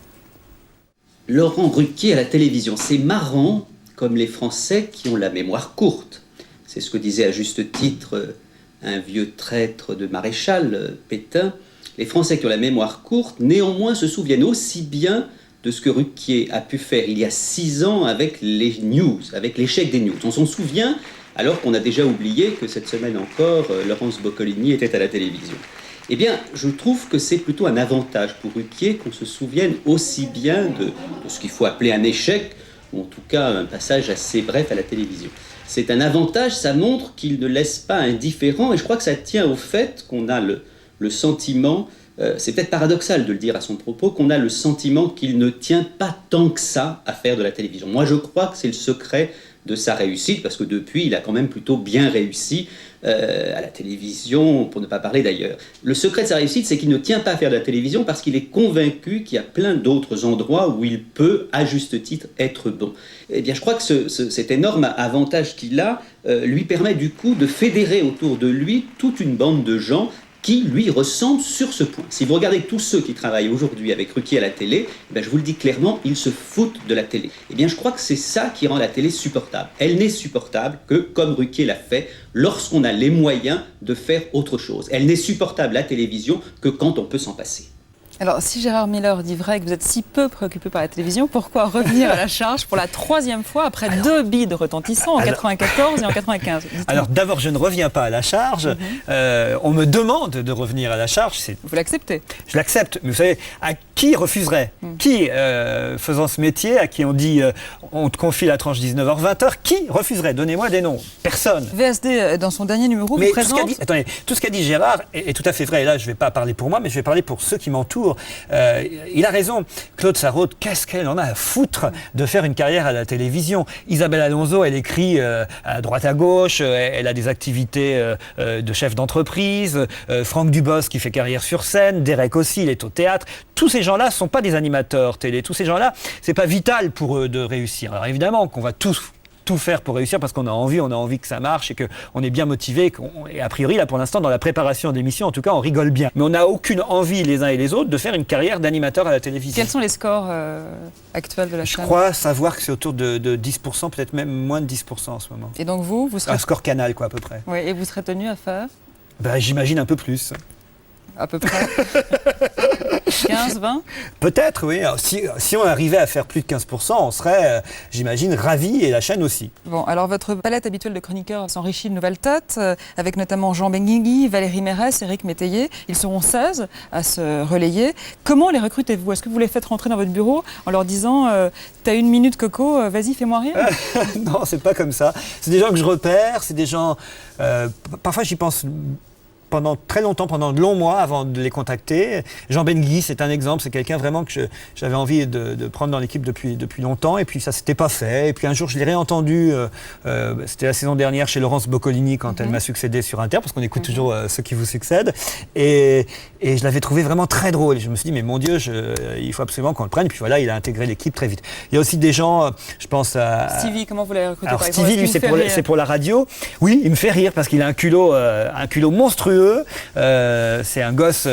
Speaker 2: Laurent Ruquier à la télévision, c'est marrant comme les Français qui ont la mémoire courte. C'est ce que disait à juste titre un vieux traître de maréchal, Pétain. Les Français qui ont la mémoire courte, néanmoins, se souviennent aussi bien de ce que Ruquier a pu faire il y a 6 ans avec les news, avec l'échec des news. On s'en souvient alors qu'on a déjà oublié que cette semaine encore, Laurence Boccolini était à la télévision. Eh bien, je trouve que c'est plutôt un avantage pour Ruquier qu'on se souvienne aussi bien de ce qu'il faut appeler un échec, ou en tout cas un passage assez bref à la télévision. C'est un avantage, ça montre qu'il ne laisse pas indifférent, et je crois que ça tient au fait qu'on a le sentiment, c'est peut-être paradoxal de le dire à son propos, qu'on a le sentiment qu'il ne tient pas tant que ça à faire de la télévision. Moi, je crois que c'est le secret de sa réussite, parce que depuis, il a quand même plutôt bien réussi à la télévision, pour ne pas parler d'ailleurs. Le secret de sa réussite, c'est qu'il ne tient pas à faire de la télévision parce qu'il est convaincu qu'il y a plein d'autres endroits où il peut, à juste titre, être bon. Eh bien, je crois que cet énorme avantage qu'il a lui permet du coup de fédérer autour de lui toute une bande de gens qui lui ressemblent sur ce point. Si vous regardez tous ceux qui travaillent aujourd'hui avec Ruquier à la télé, eh bien, je vous le dis clairement, ils se foutent de la télé. Eh bien, je crois que c'est ça qui rend la télé supportable. Elle n'est supportable que, comme Ruquier l'a fait, lorsqu'on a les moyens de faire autre chose. Elle n'est supportable, la télévision, que quand on peut s'en passer.
Speaker 1: Alors, si Gérard Miller dit vrai que vous êtes si peu préoccupé par la télévision, pourquoi revenir à la charge pour la 3e fois après 2 bides retentissants en 94 et en 95?
Speaker 15: Alors, d'abord, je ne reviens pas à la charge. On me demande de revenir à la charge.
Speaker 1: Vous l'acceptez?
Speaker 15: Je l'accepte. Mais vous savez, à qui refuserait? Qui, faisant ce métier, à qui on dit on te confie la tranche 19h-20h, qui refuserait? Donnez-moi des noms. Personne.
Speaker 1: VSD, dans son dernier numéro, vous présente...
Speaker 15: Tout ce qu'a dit Gérard est tout à fait vrai. Et là, je ne vais pas parler pour moi, mais je vais parler pour ceux qui m'entourent. Il a raison. Claude Sarraute, qu'est-ce qu'elle en a à foutre de faire une carrière à la télévision? Isabelle Alonso, elle écrit à droite à gauche, elle a des activités de chef d'entreprise. Franck Dubosc qui fait carrière sur scène, Derek aussi, il est au théâtre. Tous ces gens-là ne sont pas des animateurs télé. Tous ces gens-là, c'est pas vital pour eux de réussir. Alors évidemment qu'on va tout faire pour réussir parce qu'on a envie que ça marche et qu'on est bien motivé. Et a priori, là, pour l'instant, dans la préparation d'émissions, en tout cas, on rigole bien. Mais on n'a aucune envie, les uns et les autres, de faire une carrière d'animateur à la télévision.
Speaker 1: Quels sont les scores actuels de la chaîne?
Speaker 15: Je crois savoir que c'est autour de 10%, peut-être même moins de 10% en ce moment.
Speaker 1: Et donc vous serez...
Speaker 15: Un score Canal, quoi, à peu près.
Speaker 1: Oui, et vous serez tenu à faire?
Speaker 15: J'imagine un peu plus.
Speaker 1: À peu près 15, 20?
Speaker 15: Peut-être, oui. Alors, si on arrivait à faire plus de 15%, on serait, j'imagine, ravis, et la chaîne aussi.
Speaker 1: Bon, alors votre palette habituelle de chroniqueurs s'enrichit de nouvelles têtes, avec notamment Jean Benguigui, Valérie Mérès, Éric Métayer. Ils seront 16 à se relayer. Comment les recrutez-vous? Est-ce que vous les faites rentrer dans votre bureau en leur disant t'as 1 minute, Coco, vas-y, fais-moi rire?
Speaker 15: Non, c'est pas comme ça. C'est des gens que je repère, c'est des gens... parfois, j'y pense pendant très longtemps, pendant de longs mois avant de les contacter. Jean Benguigui, c'est un exemple, c'est quelqu'un vraiment que j'avais envie de prendre dans l'équipe depuis longtemps, et puis ça s'était pas fait. Et puis un jour, je l'ai réentendu, c'était la saison dernière chez Laurence Boccolini quand elle m'a succédé sur Inter, parce qu'on écoute toujours ceux qui vous succèdent. Et je l'avais trouvé vraiment très drôle. Et je me suis dit, mais mon Dieu, il faut absolument qu'on le prenne. Et puis voilà, il a intégré l'équipe très vite. Il y a aussi des gens, je pense à...
Speaker 1: Stevie, comment vous l'avez recruté?
Speaker 15: Alors Stevie, lui, c'est pour la radio. Oui, il me fait rire parce qu'il a un culot monstrueux. C'est un gosse...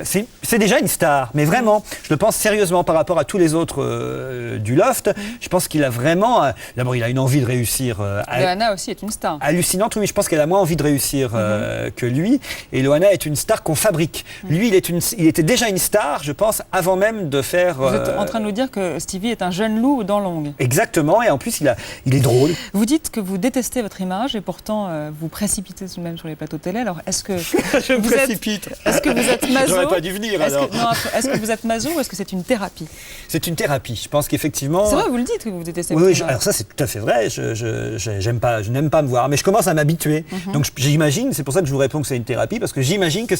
Speaker 15: c'est déjà une star, mais vraiment, je le pense sérieusement par rapport à tous les autres du Loft. Je pense qu'il a vraiment... D'abord, il a une envie de réussir.
Speaker 1: Loana aussi est une star.
Speaker 15: Hallucinante, oui, mais je pense qu'elle a moins envie de réussir que lui. Et Loana est une star qu'on fabrique. Lui, il était déjà une star, je pense, avant même de faire...
Speaker 1: Vous êtes en train de nous dire que Stevie est un jeune loup aux dents longues.
Speaker 15: Exactement, et en plus, il est drôle.
Speaker 1: Vous dites que vous détestez votre image et pourtant vous précipitez tout de même sur les plateaux télé. Alors, est-ce que
Speaker 15: je me précipite?
Speaker 1: Est-ce que vous êtes maso?
Speaker 15: J'aurais pas dû venir alors.
Speaker 1: Est-ce que vous êtes maso ou est-ce que c'est une thérapie?
Speaker 15: C'est une thérapie. Je pense qu'effectivement.
Speaker 1: C'est vrai, vous le dites que vous détestez.
Speaker 15: Oui, alors ça c'est tout à fait vrai. Je n'aime pas me voir, mais je commence à m'habituer. Donc j'imagine, c'est pour ça que je vous réponds que c'est une thérapie, parce que j'imagine que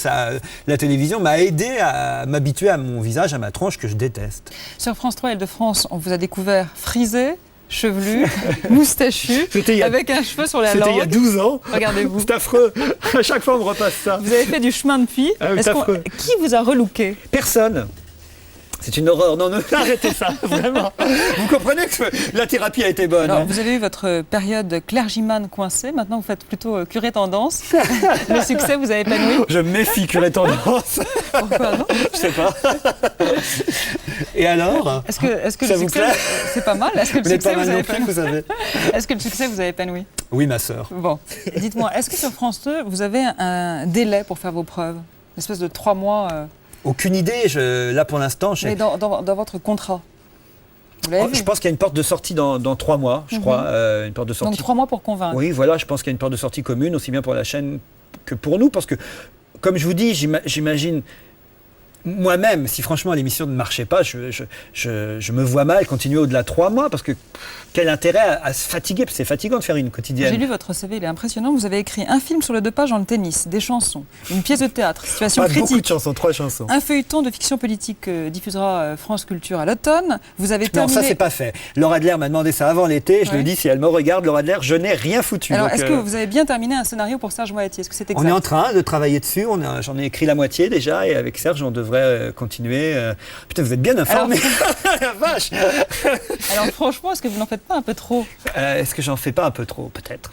Speaker 15: la télévision m'a aidé à m'habituer à mon visage, à ma tronche que je déteste.
Speaker 1: Sur France 3 Île-de-France, on vous a découvert frisé, chevelu, moustachu, avec un cheveu sur la langue.
Speaker 15: C'était il y a 12 ans.
Speaker 1: Regardez-vous.
Speaker 15: C'est affreux. À chaque fois, on me repasse ça.
Speaker 1: Vous avez fait du chemin depuis.
Speaker 15: C'est affreux.
Speaker 1: Qui vous a relooké?
Speaker 15: Personne. C'est une horreur. Non, arrêtez ça, vraiment. Vous comprenez que la thérapie a été bonne.
Speaker 1: Alors, vous avez eu votre période clergyman coincé. Maintenant, vous faites plutôt curé tendance. Le succès vous a épanoui?
Speaker 15: Je me méfie, curé tendance.
Speaker 1: Pourquoi non?
Speaker 15: Je sais pas. Et alors?
Speaker 1: Est-ce que
Speaker 15: ça
Speaker 1: le
Speaker 15: vous
Speaker 1: succès,
Speaker 15: plaît?
Speaker 1: c'est pas mal? Est-ce que le
Speaker 15: vous n'êtes
Speaker 1: succès
Speaker 15: pas mal
Speaker 1: vous a
Speaker 15: non plus,
Speaker 1: épanoui?
Speaker 15: vous savez.
Speaker 1: Est-ce que le succès vous a épanoui?
Speaker 15: Oui, ma sœur.
Speaker 1: Bon, dites-moi, est-ce que sur France 2, vous avez un délai pour faire vos preuves? Une espèce de 3 mois
Speaker 15: Aucune idée. Là, pour l'instant,
Speaker 1: Mais dans votre contrat, vous l'avez vu?
Speaker 15: Je pense qu'il y a une porte de sortie dans 3 mois, je crois. Une porte de sortie.
Speaker 1: Donc 3 mois pour convaincre.
Speaker 15: Oui, voilà, je pense qu'il y a une porte de sortie commune, aussi bien pour la chaîne que pour nous, parce que, comme je vous dis, j'imagine... Moi-même, si franchement l'émission ne marchait pas, je me vois mal continuer au-delà de 3 mois, parce que quel intérêt à se fatiguer, parce que c'est fatigant de faire une quotidienne.
Speaker 1: J'ai lu votre CV, il est impressionnant. Vous avez écrit un film sur le dopage dans le tennis, des chansons, une pièce de théâtre, situation critique.
Speaker 15: Beaucoup de chansons, 3 chansons.
Speaker 1: Un feuilleton de fiction politique diffusera France Culture à l'automne. Vous avez terminé...
Speaker 15: Non, ça c'est pas fait. Laura Adler m'a demandé ça avant l'été, je le dis, si elle me regarde, Laura Adler, je n'ai rien foutu.
Speaker 1: Alors, est-ce que vous avez bien terminé un scénario pour Serge Moati? Est-ce que c'est exact?
Speaker 15: On est en train de travailler dessus, j'en ai écrit la moitié déjà, et avec Serge, on devrait continuer. Putain, vous êtes bien informé. La vache.
Speaker 1: Alors franchement, est-ce que vous n'en faites pas un peu trop?
Speaker 15: Est-ce que j'en fais pas un peu trop, peut-être?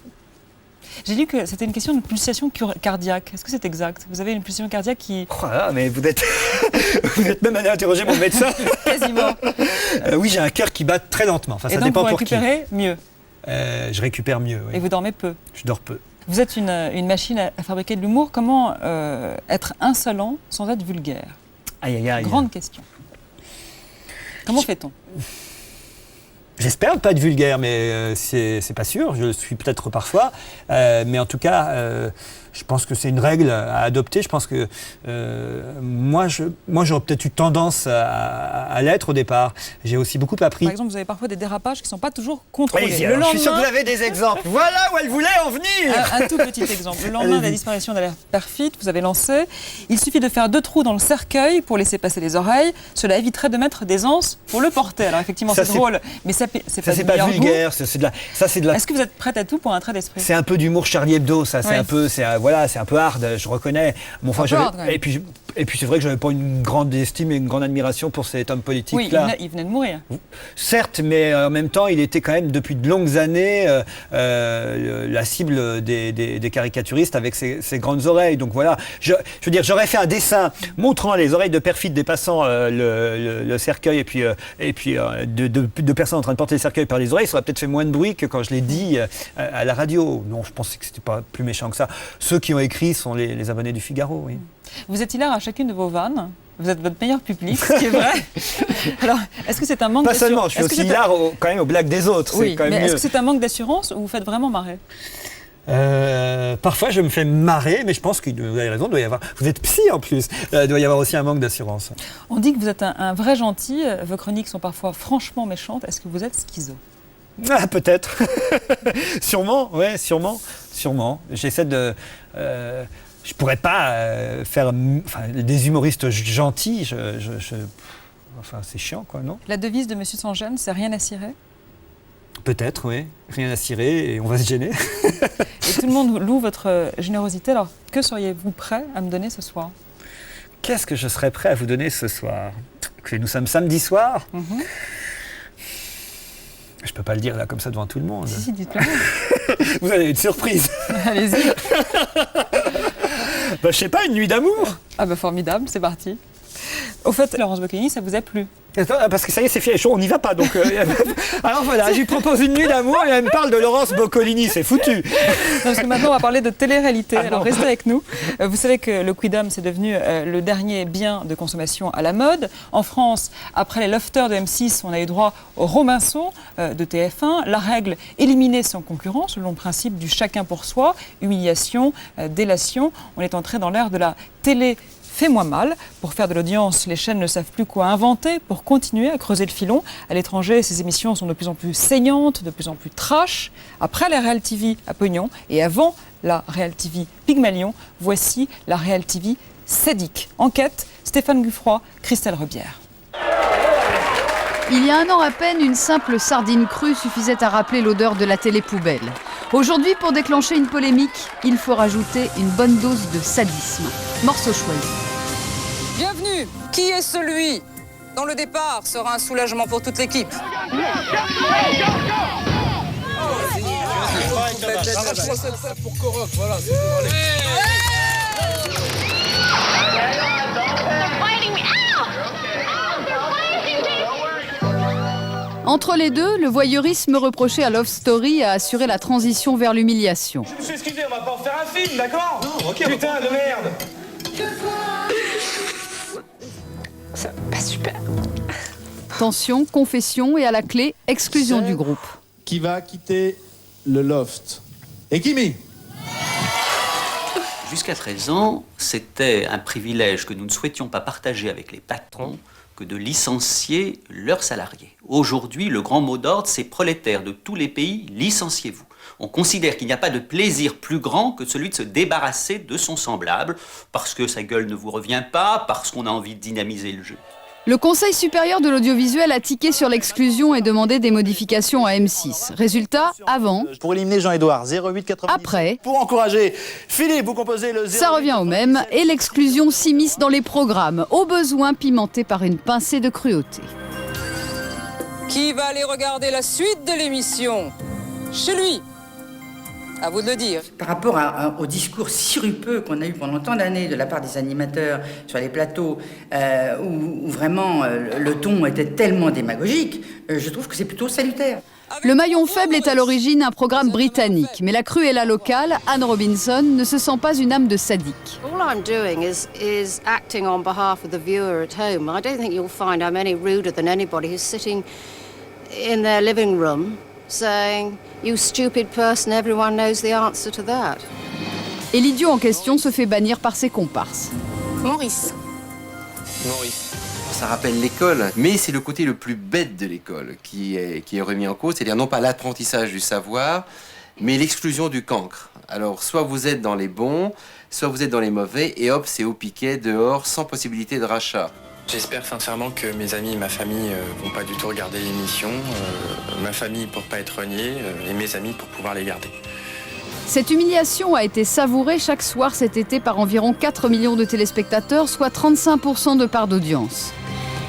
Speaker 1: J'ai lu que c'était une question de pulsation cardiaque. Est-ce que c'est exact? Vous avez une pulsation cardiaque qui...
Speaker 15: Oh là, mais vous êtes même allé interroger mon médecin.
Speaker 1: Quasiment.
Speaker 15: Oui, j'ai un cœur qui bat très lentement. Enfin,
Speaker 1: et
Speaker 15: ça
Speaker 1: donc
Speaker 15: dépend
Speaker 1: vous
Speaker 15: pour qui.
Speaker 1: récupérez mieux?
Speaker 15: Je récupère mieux, oui.
Speaker 1: Et vous dormez peu?
Speaker 15: Je dors peu.
Speaker 1: Vous êtes une machine à fabriquer de l'humour. Comment être insolent sans être vulgaire?
Speaker 15: Aïe, aïe, aïe.
Speaker 1: Grande question. Comment fait-on?
Speaker 15: J'espère ne pas être vulgaire, mais c'est pas sûr. Je le suis peut-être parfois. Mais en tout cas, je pense que c'est une règle à adopter. Je pense que moi, j'aurais peut-être eu tendance à l'être au départ. J'ai aussi beaucoup appris.
Speaker 1: Par exemple, vous avez parfois des dérapages qui ne sont pas toujours contrôlés.
Speaker 15: Oui, je suis sûr que vous avez des exemples. Voilà où elle voulait en venir.
Speaker 1: Un tout petit exemple. Le lendemain de la disparition d'Alain Perfit, vous avez lancé « Il suffit de faire 2 trous dans le cercueil pour laisser passer les oreilles. Cela éviterait de mettre des anses pour le porter. » Alors effectivement, c'est drôle, mais c'est pas
Speaker 15: vulgaire. C'est de la...
Speaker 1: Est-ce que vous êtes prête à tout pour un trait d'esprit?
Speaker 15: C'est un peu d'humour Charlie Hebdo, ça. C'est un peu, c'est un peu hard. Je reconnais. Bon, enfin, et puis c'est vrai que j'avais pas une grande estime et une grande admiration pour cet homme politique.
Speaker 1: Oui, il venait de mourir.
Speaker 15: Certes, mais en même temps, il était quand même depuis de longues années la cible des caricaturistes avec ses grandes oreilles. Donc voilà. Je veux dire, j'aurais fait un dessin montrant les oreilles de Perfit dépassant le cercueil et puis de personnes en train de porter le cercueil par les oreilles, ça aurait peut-être fait moins de bruit que quand je l'ai dit à la radio. Non, je pensais que c'était pas plus méchant que ça. Ceux qui ont écrit sont les abonnés du Figaro, oui.
Speaker 1: Vous êtes hilar à chacune de vos vannes. Vous êtes votre meilleur public, ce qui est vrai. Alors, est-ce que c'est un manque d'assurance?
Speaker 15: Pas seulement, je suis aussi hilar quand même aux blagues des autres.
Speaker 1: Oui,
Speaker 15: c'est quand même
Speaker 1: mais
Speaker 15: mieux.
Speaker 1: est-ce que c'est un manque d'assurance ou vous faites vraiment marrer?
Speaker 15: Parfois, je me fais marrer, mais je pense que vous avez raison, doit y avoir. Vous êtes psy en plus, il doit y avoir aussi un manque d'assurance.
Speaker 1: On dit que vous êtes un vrai gentil. Vos chroniques sont parfois franchement méchantes. Est-ce que vous êtes schizo?
Speaker 15: Ah, peut-être. Sûrement, ouais, sûrement. J'essaie de. je pourrais pas faire des humoristes gentils. Enfin, c'est chiant, quoi, non?
Speaker 1: La devise de M. Sans-Gêne, c'est rien à cirer?
Speaker 15: Peut-être, oui. Rien à cirer et on va se gêner.
Speaker 1: Et tout le monde loue votre générosité. Alors, que seriez-vous prêt à me donner ce soir?
Speaker 15: Qu'est-ce que je serais prêt à vous donner ce soir? Écoutez, nous sommes samedi soir. Je peux pas le dire là comme ça devant tout le monde.
Speaker 1: Si, dites-le.
Speaker 15: Vous avez une surprise.
Speaker 1: Allez-y.
Speaker 15: Je sais pas, une nuit d'amour.
Speaker 1: Ah bah formidable, c'est parti. Au fait, Laurence Boccolini, ça vous a plu?
Speaker 15: Parce que ça y est, c'est fait chaud, on n'y va pas. Donc, alors voilà, je lui propose une nuit d'amour et elle me parle de Laurence Boccolini, c'est foutu.
Speaker 1: Non, parce que maintenant, on va parler de télé-réalité. Alors, restez avec nous. Vous savez que le Quidam, c'est devenu le dernier bien de consommation à la mode. En France, après les lofters de M6, on a eu droit aux Robinson de TF1. La règle, éliminer son concurrent, selon le principe du chacun pour soi, humiliation, délation. On est entré dans l'ère de la télé. Fais-moi mal. Pour faire de l'audience, les chaînes ne savent plus quoi inventer pour continuer à creuser le filon. À l'étranger, ces émissions sont de plus en plus saignantes, de plus en plus trash. Après la Real TV à pognon et avant la Real TV Pygmalion, voici la Real TV sadique. Enquête, Stéphane Guffroy, Christelle Rebière.
Speaker 3: Il y a un an à peine, une simple sardine crue suffisait à rappeler l'odeur de la télé-poubelle. Aujourd'hui, pour déclencher une polémique, il faut rajouter une bonne dose de sadisme. Morceau choisi.
Speaker 4: Bienvenue. Qui est celui dont le départ sera un soulagement pour toute l'équipe?
Speaker 3: Entre les deux, le voyeurisme reproché à Love Story a assuré la transition vers l'humiliation.
Speaker 5: Je me suis excusé, on va pas en faire un film, d'accord? Non, ok. Putain de merde.
Speaker 3: Ça pas super. Tension, confession et à la clé, exclusion du groupe.
Speaker 10: Qui va quitter le loft? Et Kimi?
Speaker 2: Jusqu'à présent, c'était un privilège que nous ne souhaitions pas partager avec les patrons que de licencier leurs salariés. Aujourd'hui, le grand mot d'ordre, c'est prolétaires de tous les pays, licenciez-vous. On considère qu'il n'y a pas de plaisir plus grand que celui de se débarrasser de son semblable, parce que sa gueule ne vous revient pas, parce qu'on a envie de dynamiser le jeu.
Speaker 3: Le Conseil supérieur de l'audiovisuel a tiqué sur l'exclusion et demandé des modifications à M6. Résultat, avant.
Speaker 5: Pour éliminer Jean-Édouard, 0890.
Speaker 3: Après.
Speaker 5: Pour encourager Philippe, vous composez le 08.
Speaker 3: Ça revient au même, et l'exclusion s'immisce dans les programmes, au besoin pimenté par une pincée de cruauté.
Speaker 4: Qui va aller regarder la suite de l'émission? Chez lui. À vous de le dire.
Speaker 9: Par rapport au discours sirupeux qu'on a eu pendant tant d'années de la part des animateurs sur les plateaux, où vraiment le ton était tellement démagogique, je trouve que c'est plutôt salutaire.
Speaker 3: Le maillon faible est à l'origine un programme britannique, mais la Cruella locale, Anne Robinson, ne se sent pas une âme de sadique.
Speaker 11: All I'm doing is acting on behalf of the viewer at home. I don't think you'll find I'm any ruder than anybody who's sitting in their living room saying, "You stupid person, everyone knows the answer to that."
Speaker 3: Et l'idiot en question se fait bannir par ses comparses.
Speaker 11: Maurice.
Speaker 12: Ça rappelle l'école, mais c'est le côté le plus bête de l'école qui est remis en cause, c'est-à-dire non pas l'apprentissage du savoir, mais l'exclusion du cancre. Alors, soit vous êtes dans les bons, soit vous êtes dans les mauvais, et hop, c'est au piquet, dehors, sans possibilité de rachat.
Speaker 30: J'espère sincèrement que mes amis et ma famille vont pas du tout regarder l'émission, ma famille pour pas être reniée et mes amis pour pouvoir les garder.
Speaker 3: Cette humiliation a été savourée chaque soir cet été par environ 4 millions de téléspectateurs, soit 35% de part d'audience.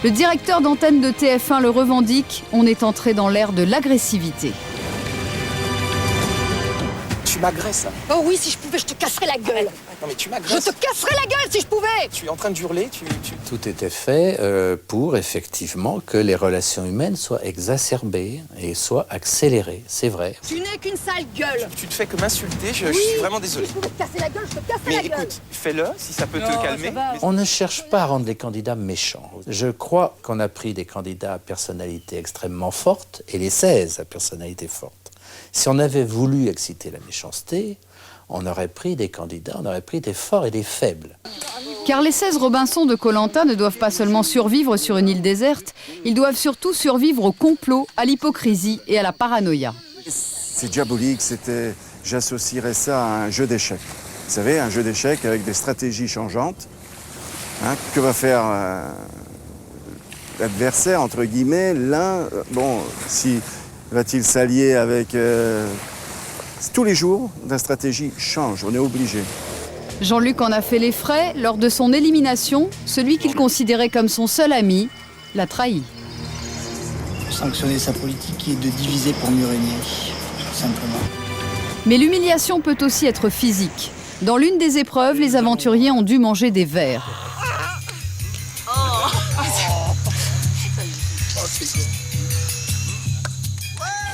Speaker 3: Le directeur d'antenne de TF1 le revendique, on est entré dans l'ère de l'agressivité.
Speaker 5: Tu m'agresses.
Speaker 11: Oh oui, si je pouvais, je te casserais la gueule.
Speaker 5: Non mais tu m'agresses.
Speaker 11: Je te casserais la gueule si je pouvais.
Speaker 5: Tu es en train de hurler,
Speaker 13: Tout était fait pour effectivement que les relations humaines soient exacerbées et soient accélérées, c'est vrai.
Speaker 11: Tu n'es qu'une sale gueule.
Speaker 5: Tu te fais que m'insulter, je suis vraiment désolé.
Speaker 11: Si je pouvais te casser la gueule, je te casserais la gueule.
Speaker 5: Mais écoute, fais-le si ça peut te calmer.
Speaker 13: On ne cherche pas à rendre les candidats méchants. Je crois qu'on a pris des candidats à personnalité extrêmement forte et les 16 à personnalité forte. Si on avait voulu exciter la méchanceté, on aurait pris des candidats, on aurait pris des forts et des faibles.
Speaker 3: Car les 16 Robinson de Koh-Lanta ne doivent pas seulement survivre sur une île déserte, ils doivent surtout survivre au complot, à l'hypocrisie et à la paranoïa.
Speaker 21: C'est diabolique, j'associerais ça à un jeu d'échecs.
Speaker 6: Vous savez, un jeu d'échecs avec des stratégies changeantes. Hein, que va faire l'adversaire, entre guillemets, l'un, va-t-il s'allier avec... Tous les jours, la stratégie change, on est obligé.
Speaker 3: Jean-Luc en a fait les frais. Lors de son élimination, celui qu'il considérait comme son seul ami l'a trahi.
Speaker 8: Sanctionner sa politique qui est de diviser pour mieux régner, simplement.
Speaker 3: Mais l'humiliation peut aussi être physique. Dans l'une des épreuves, les aventuriers ont dû manger des vers.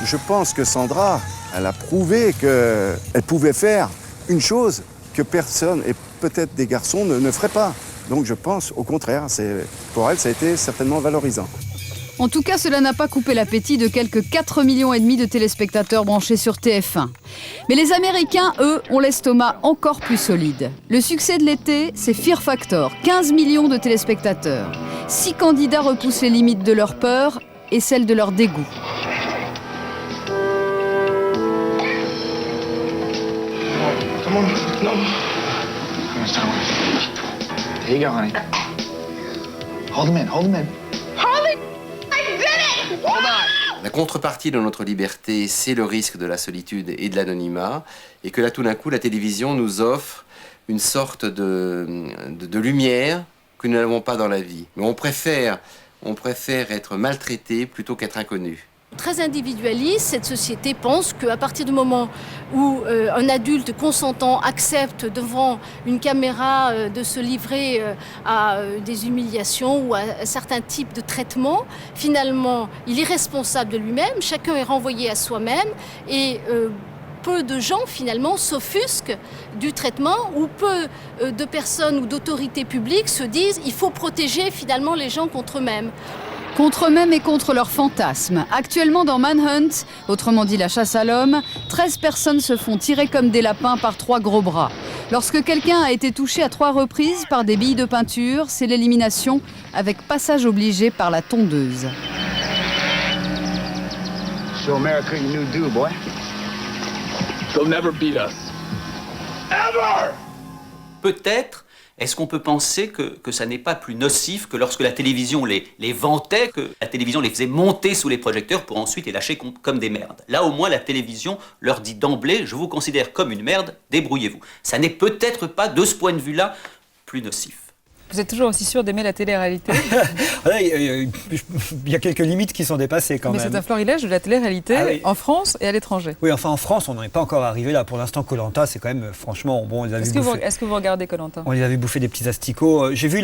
Speaker 6: Je pense que Sandra, elle a prouvé qu'elle pouvait faire une chose que personne, et peut-être des garçons, ne feraient pas. Donc je pense, au contraire, pour elle, ça a été certainement valorisant.
Speaker 3: En tout cas, cela n'a pas coupé l'appétit de quelques 4,5 millions de téléspectateurs branchés sur TF1. Mais les Américains, eux, ont l'estomac encore plus solide. Le succès de l'été, c'est Fear Factor, 15 millions de téléspectateurs. 6 candidats repoussent les limites de leur peur et celles de leur dégoût.
Speaker 5: Come on, no. There you go, honey. Hold him in, hold him in.
Speaker 12: La contrepartie de notre liberté, c'est le risque de la solitude et de l'anonymat, et que là, tout d'un coup, la télévision nous offre une sorte de lumière que nous n'avons pas dans la vie. Mais on préfère être maltraité plutôt qu'être inconnu.
Speaker 16: Très individualiste, cette société pense qu'à partir du moment où un adulte consentant accepte devant une caméra de se livrer à des humiliations ou à certains types de traitements, finalement, il est responsable de lui-même, chacun est renvoyé à soi-même et peu de gens, finalement, s'offusquent du traitement ou peu de personnes ou d'autorités publiques se disent « il faut protéger finalement les gens contre eux-mêmes ».
Speaker 3: Contre eux-mêmes et contre leurs fantasmes. Actuellement dans Manhunt, autrement dit la chasse à l'homme, 13 personnes se font tirer comme des lapins par 3 gros bras. Lorsque quelqu'un a été touché à 3 reprises par des billes de peinture, c'est l'élimination avec passage obligé par la tondeuse.
Speaker 5: Show America your new do, boy. They'll never beat us. Ever!
Speaker 2: Peut-être, est-ce qu'on peut penser que ça n'est pas plus nocif que lorsque la télévision les vantait, que la télévision les faisait monter sous les projecteurs pour ensuite les lâcher comme des merdes. Là, au moins, la télévision leur dit d'emblée « je vous considère comme une merde, débrouillez-vous ». Ça n'est peut-être pas, de ce point de vue-là, plus nocif.
Speaker 1: Vous êtes toujours aussi sûr d'aimer la télé-réalité?
Speaker 15: Il y a quelques limites qui sont dépassées quand même.
Speaker 1: Mais c'est un florilège de la télé-réalité en France et à l'étranger.
Speaker 15: Oui, enfin en France, on n'en est pas encore arrivé là. Pour l'instant, Koh-Lanta, c'est quand même franchement... Bon,
Speaker 1: est-ce que vous regardez Koh-Lanta?
Speaker 15: On les a vu bouffer des petits asticots. J'ai vu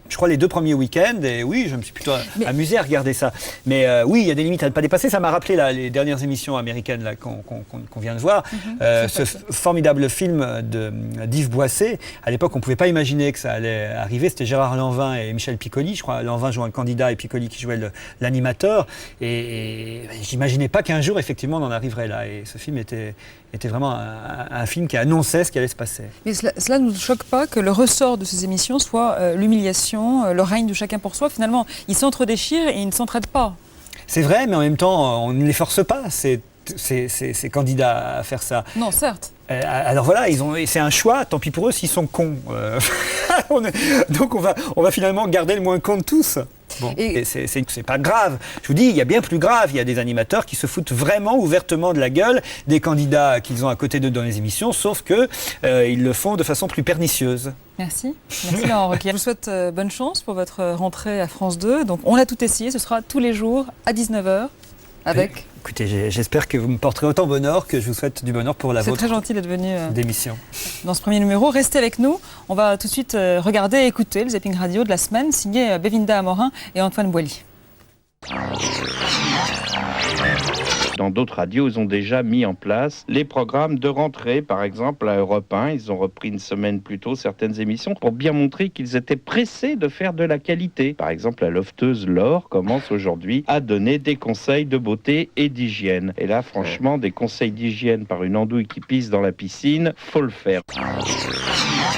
Speaker 15: je crois les 2 premiers week-ends et oui, je me suis plutôt amusé à regarder ça. Mais oui, il y a des limites à ne pas dépasser. Ça m'a rappelé les dernières émissions américaines là, qu'on vient de voir. Ce formidable film d'Yves Boisset. À l'époque, on ne pouvait pas imaginer que ça allait arriver. C'était Gérard Lanvin et Michel Piccoli, je crois. Lanvin jouant le candidat et Piccoli qui jouait l'animateur. Et j'imaginais pas qu'un jour, effectivement, on en arriverait là. Et ce film était vraiment un film qui annonçait ce qui allait se passer.
Speaker 1: Mais cela ne nous choque pas que le ressort de ces émissions soit l'humiliation, le règne de chacun pour soi. Finalement, ils s'entre-déchirent et ils ne s'entraident pas.
Speaker 15: C'est vrai, mais en même temps, on ne les force pas, ces candidats à faire ça.
Speaker 1: Non, certes.
Speaker 15: Alors voilà, c'est un choix, tant pis pour eux s'ils sont cons. Donc on va finalement garder le moins con de tous. Bon. Et c'est pas grave. Je vous dis, il y a bien plus grave. Il y a des animateurs qui se foutent vraiment ouvertement de la gueule des candidats qu'ils ont à côté d'eux dans les émissions, sauf que ils le font de façon plus pernicieuse.
Speaker 1: Merci Laurent Ruquier. Je vous souhaite bonne chance pour votre rentrée à France 2. Donc on a tout essayé, ce sera tous les jours à 19h avec...
Speaker 15: Écoutez, j'espère que vous me porterez autant bonheur que je vous souhaite du bonheur pour la vôtre.
Speaker 1: C'est très gentil d'être venu
Speaker 15: d'émission.
Speaker 1: Dans ce premier numéro, restez avec nous. On va tout de suite regarder et écouter le Zapping Radio de la semaine, signé Bevinda Amorin et Antoine Boilly.
Speaker 21: Dans d'autres radios, ils ont déjà mis en place les programmes de rentrée. Par exemple, à Europe 1, ils ont repris une semaine plus tôt certaines émissions pour bien montrer qu'ils étaient pressés de faire de la qualité. Par exemple, la lofteuse Laure commence aujourd'hui à donner des conseils de beauté et d'hygiène. Et là, franchement, des conseils d'hygiène par une andouille qui pisse dans la piscine, faut le faire.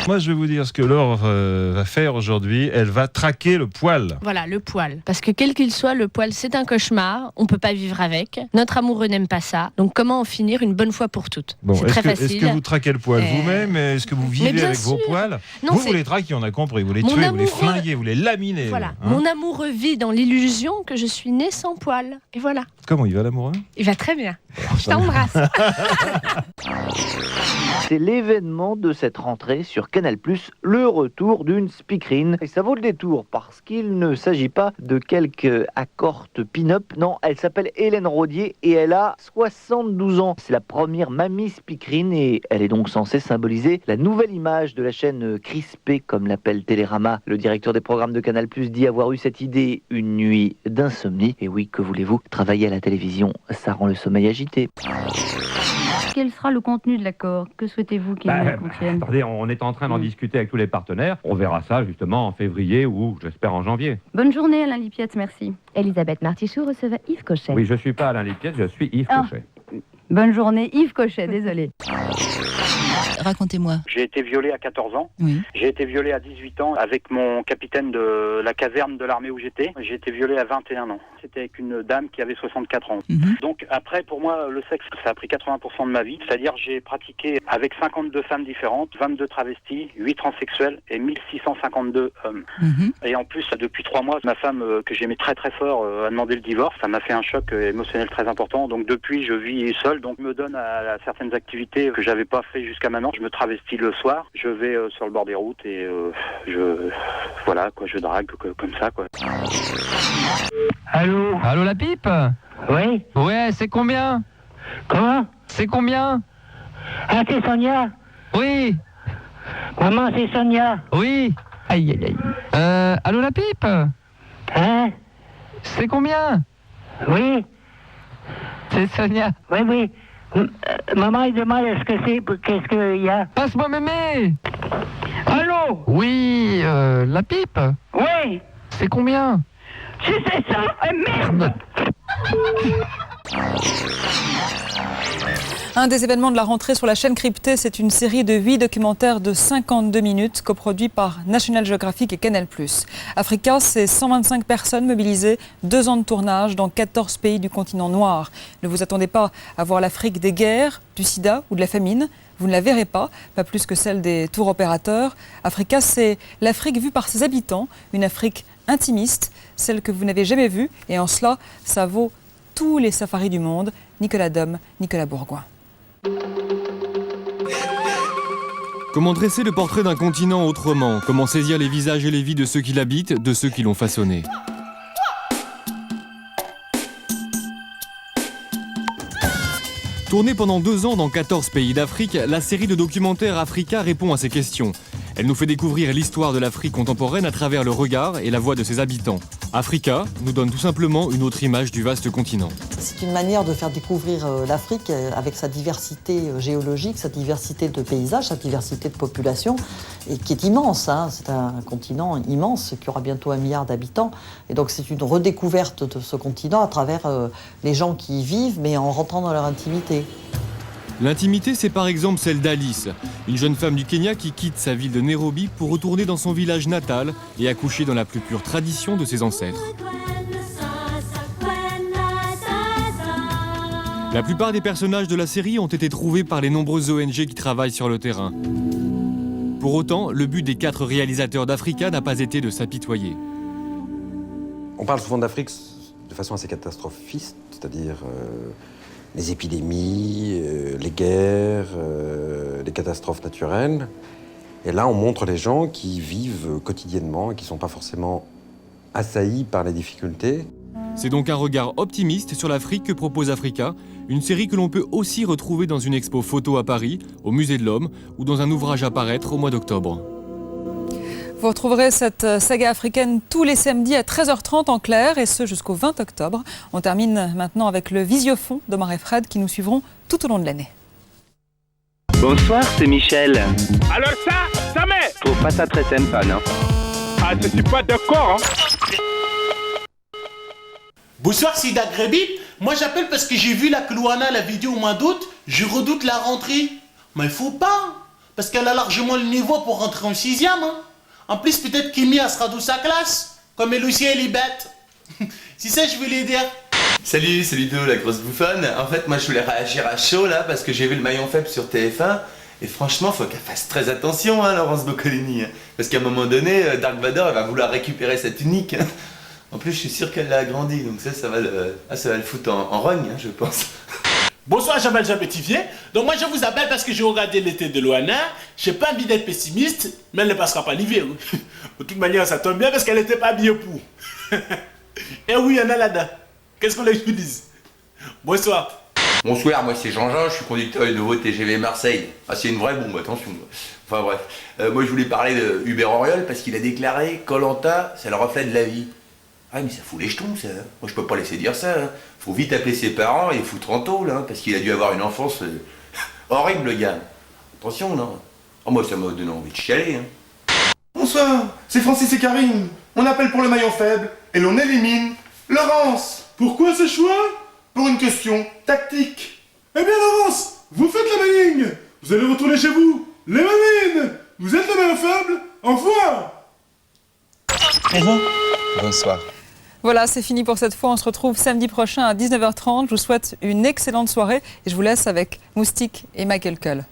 Speaker 22: Moi, je vais vous dire ce que Laure va faire aujourd'hui. Elle va traquer le poil.
Speaker 23: Voilà, le poil. Parce que quel qu'il soit, le poil, c'est un cauchemar. On ne peut pas vivre avec. Notre amour
Speaker 7: amoureux n'aime pas ça. Donc comment en finir une bonne fois pour toutes?
Speaker 22: Bon,
Speaker 7: c'est très facile.
Speaker 22: Est-ce que vous traquez le poil vous-même? Est-ce que vous vivez avec vos poils?
Speaker 7: Non,
Speaker 22: vous les traquez, on a compris. Vous les tuez, vous les flinguez, vous les laminez.
Speaker 7: Voilà.
Speaker 22: Hein,
Speaker 7: mon amoureux vit dans l'illusion que je suis née sans poils. Et voilà.
Speaker 22: Comment il va, l'amoureux?
Speaker 7: Il va très bien. Je t'embrasse.
Speaker 14: C'est l'événement de cette rentrée sur Canal+, le retour d'une speakerine. Et ça vaut le détour parce qu'il ne s'agit pas de quelques accortes pin-up. Non, elle s'appelle Hélène Rodier et elle a 72 ans. C'est la première mamie speakerine et elle est donc censée symboliser la nouvelle image de la chaîne crispée, comme l'appelle Télérama. Le directeur des programmes de Canal+ dit avoir eu cette idée une nuit d'insomnie. Et oui, que voulez-vous, travailler à la télévision, ça rend le sommeil agité.
Speaker 18: Quel sera le contenu de l'accord? Que souhaitez-vous qu'il contienne?
Speaker 19: Attendez, on est en train d'en discuter avec tous les partenaires. On verra ça justement en février ou j'espère en janvier.
Speaker 18: Bonne journée Alain Lipiette, merci.
Speaker 23: Elisabeth Martichoux recevait Yves Cochet.
Speaker 19: Oui, je suis pas Alain Lipiette, je suis Yves Cochet.
Speaker 18: Bonne journée Yves Cochet, désolé.
Speaker 23: Racontez-moi.
Speaker 24: J'ai été violé à 14 ans.
Speaker 23: Oui.
Speaker 24: J'ai été violé à 18 ans avec mon capitaine de la caserne de l'armée où j'étais. J'ai été violé à 21 ans. C'était avec une dame qui avait 64 ans. Donc après, pour moi, le sexe, ça a pris 80% de ma vie. C'est-à-dire j'ai pratiqué avec 52 femmes différentes, 22 travestis, 8 transsexuels et 1652 hommes. Et en plus, depuis 3 mois, ma femme, que j'aimais très très fort, a demandé le divorce. Ça m'a fait un choc émotionnel très important. Donc depuis, je vis seul. Donc je me donne à certaines activités que j'avais pas fait jusqu'à maintenant. Je me travestis le soir, je vais sur le bord des routes et je drague comme ça quoi.
Speaker 25: Allô? Allô la pipe?
Speaker 24: Oui?
Speaker 25: Ouais, c'est combien?
Speaker 24: Comment?
Speaker 25: C'est combien?
Speaker 24: Ah, c'est Sonia?
Speaker 25: Oui.
Speaker 24: Maman, c'est Sonia?
Speaker 25: Oui. Aïe aïe aïe. Allô la pipe?
Speaker 24: Hein?
Speaker 25: C'est combien?
Speaker 24: Oui.
Speaker 25: C'est Sonia.
Speaker 24: Oui, oui. Maman, il demande qu'est-ce qu'il y a?
Speaker 25: Passe-moi mémé.
Speaker 24: Allô?
Speaker 25: Oui, la pipe?
Speaker 24: Oui.
Speaker 25: C'est combien?
Speaker 24: C'est ça, merde.
Speaker 1: Un des événements de la rentrée sur la chaîne cryptée, c'est une série de 8 documentaires de 52 minutes coproduits par National Geographic et Canal+. Africa, c'est 125 personnes mobilisées, 2 ans de tournage dans 14 pays du continent noir. Ne vous attendez pas à voir l'Afrique des guerres, du sida ou de la famine. Vous ne la verrez pas plus que celle des tours opérateurs. Africa, c'est l'Afrique vue par ses habitants, une Afrique intimiste, celle que vous n'avez jamais vue. Et en cela, ça vaut tous les safaris du monde. Nicolas Dom, Nicolas Bourgoin.
Speaker 26: Comment dresser le portrait d'un continent autrement? Comment saisir les visages et les vies de ceux qui l'habitent, de ceux qui l'ont façonné? Tournée pendant 2 ans dans 14 pays d'Afrique, la série de documentaires Africa répond à ces questions. Elle nous fait découvrir l'histoire de l'Afrique contemporaine à travers le regard et la voix de ses habitants. Africa nous donne tout simplement une autre image du vaste continent.
Speaker 27: C'est une manière de faire découvrir l'Afrique avec sa diversité géologique, sa diversité de paysages, sa diversité de population, et qui est immense. C'est un continent immense qui aura bientôt 1 milliard d'habitants. Et donc c'est une redécouverte de ce continent à travers les gens qui y vivent, mais en rentrant dans leur intimité.
Speaker 26: L'intimité, c'est par exemple celle d'Alice, une jeune femme du Kenya qui quitte sa ville de Nairobi pour retourner dans son village natal et accoucher dans la plus pure tradition de ses ancêtres. La plupart des personnages de la série ont été trouvés par les nombreuses ONG qui travaillent sur le terrain. Pour autant, le but des 4 réalisateurs d'Africa n'a pas été de s'apitoyer.
Speaker 28: On parle souvent d'Afrique de façon assez catastrophiste, c'est-à-dire les épidémies, les guerres, les catastrophes naturelles. Et là, on montre les gens qui vivent quotidiennement et qui ne sont pas forcément assaillis par les difficultés.
Speaker 26: C'est donc un regard optimiste sur l'Afrique que propose Africa, une série que l'on peut aussi retrouver dans une expo photo à Paris, au Musée de l'Homme, ou dans un ouvrage à paraître au mois d'octobre.
Speaker 1: Vous retrouverez cette saga africaine tous les samedis à 13h30 en clair, et ce jusqu'au 20 octobre. On termine maintenant avec le Visiofond d'Omar et Fred qui nous suivront tout au long de l'année.
Speaker 29: Bonsoir, c'est Michel.
Speaker 5: Alors ça met.
Speaker 29: Je trouve pas ça très sympa, non?
Speaker 5: Ah, je suis pas d'accord,
Speaker 31: Bonsoir, c'est Dagrebib. Moi, j'appelle parce que j'ai vu la Clouana, la vidéo au mois d'août. Je redoute la rentrée. Mais il faut pas, parce qu'elle a largement le niveau pour rentrer en 6e. En plus, peut-être qu'Imi, elle sera dans sa classe. Comme elle aussi, elle est bête. C'est ça, je veux les dire.
Speaker 4: Salut, c'est Ludo, la grosse bouffonne. En fait, moi je voulais réagir à chaud là parce que j'ai vu le maillon faible sur TF1 et franchement, faut qu'elle fasse très attention, hein, Laurence Boccolini. Parce qu'à un moment donné, Dark Vador, elle va vouloir récupérer sa tunique. En plus, je suis sûr qu'elle l'a agrandi, donc ça va le foutre en rogne, hein, je pense.
Speaker 31: Bonsoir, je m'appelle Jean Pétivier. Donc moi je vous appelle parce que j'ai regardé l'été de Loana. J'ai pas envie d'être pessimiste, mais elle ne passera pas l'hiver. De toute manière, ça tombe bien parce qu'elle n'était pas habillée pour. Et oui, il y en a là-dedans. Qu'est-ce qu'on lui dise? Bonsoir.
Speaker 6: Bonsoir, moi c'est Jean-Jean, je suis conducteur du nouveau TGV Marseille. Ah, c'est une vraie bombe, attention. Enfin bref, moi je voulais parler de Hubert Auriol parce qu'il a déclaré Koh-Lanta, c'est le reflet de la vie. Ah mais ça fout les jetons ça, moi je peux pas laisser dire ça. Faut vite appeler ses parents et les foutre en tôle, hein, parce qu'il a dû avoir une enfance horrible le gars. Attention non. Oh, moi ça m'a donné envie de chialer. Hein.
Speaker 8: Bonsoir, c'est Francis et Karine. On appelle pour le maillon faible et l'on élimine Laurence.
Speaker 31: Pourquoi ce choix?
Speaker 8: Pour une question tactique.
Speaker 31: Eh bien Laurence, vous faites la maligne. Vous allez retourner chez vous. Les mamines, vous êtes le maillon faible. Au revoir.
Speaker 9: Bonsoir.
Speaker 1: Voilà, c'est fini pour cette fois. On se retrouve samedi prochain à 19h30. Je vous souhaite une excellente soirée et je vous laisse avec Moustique et Michael Cull.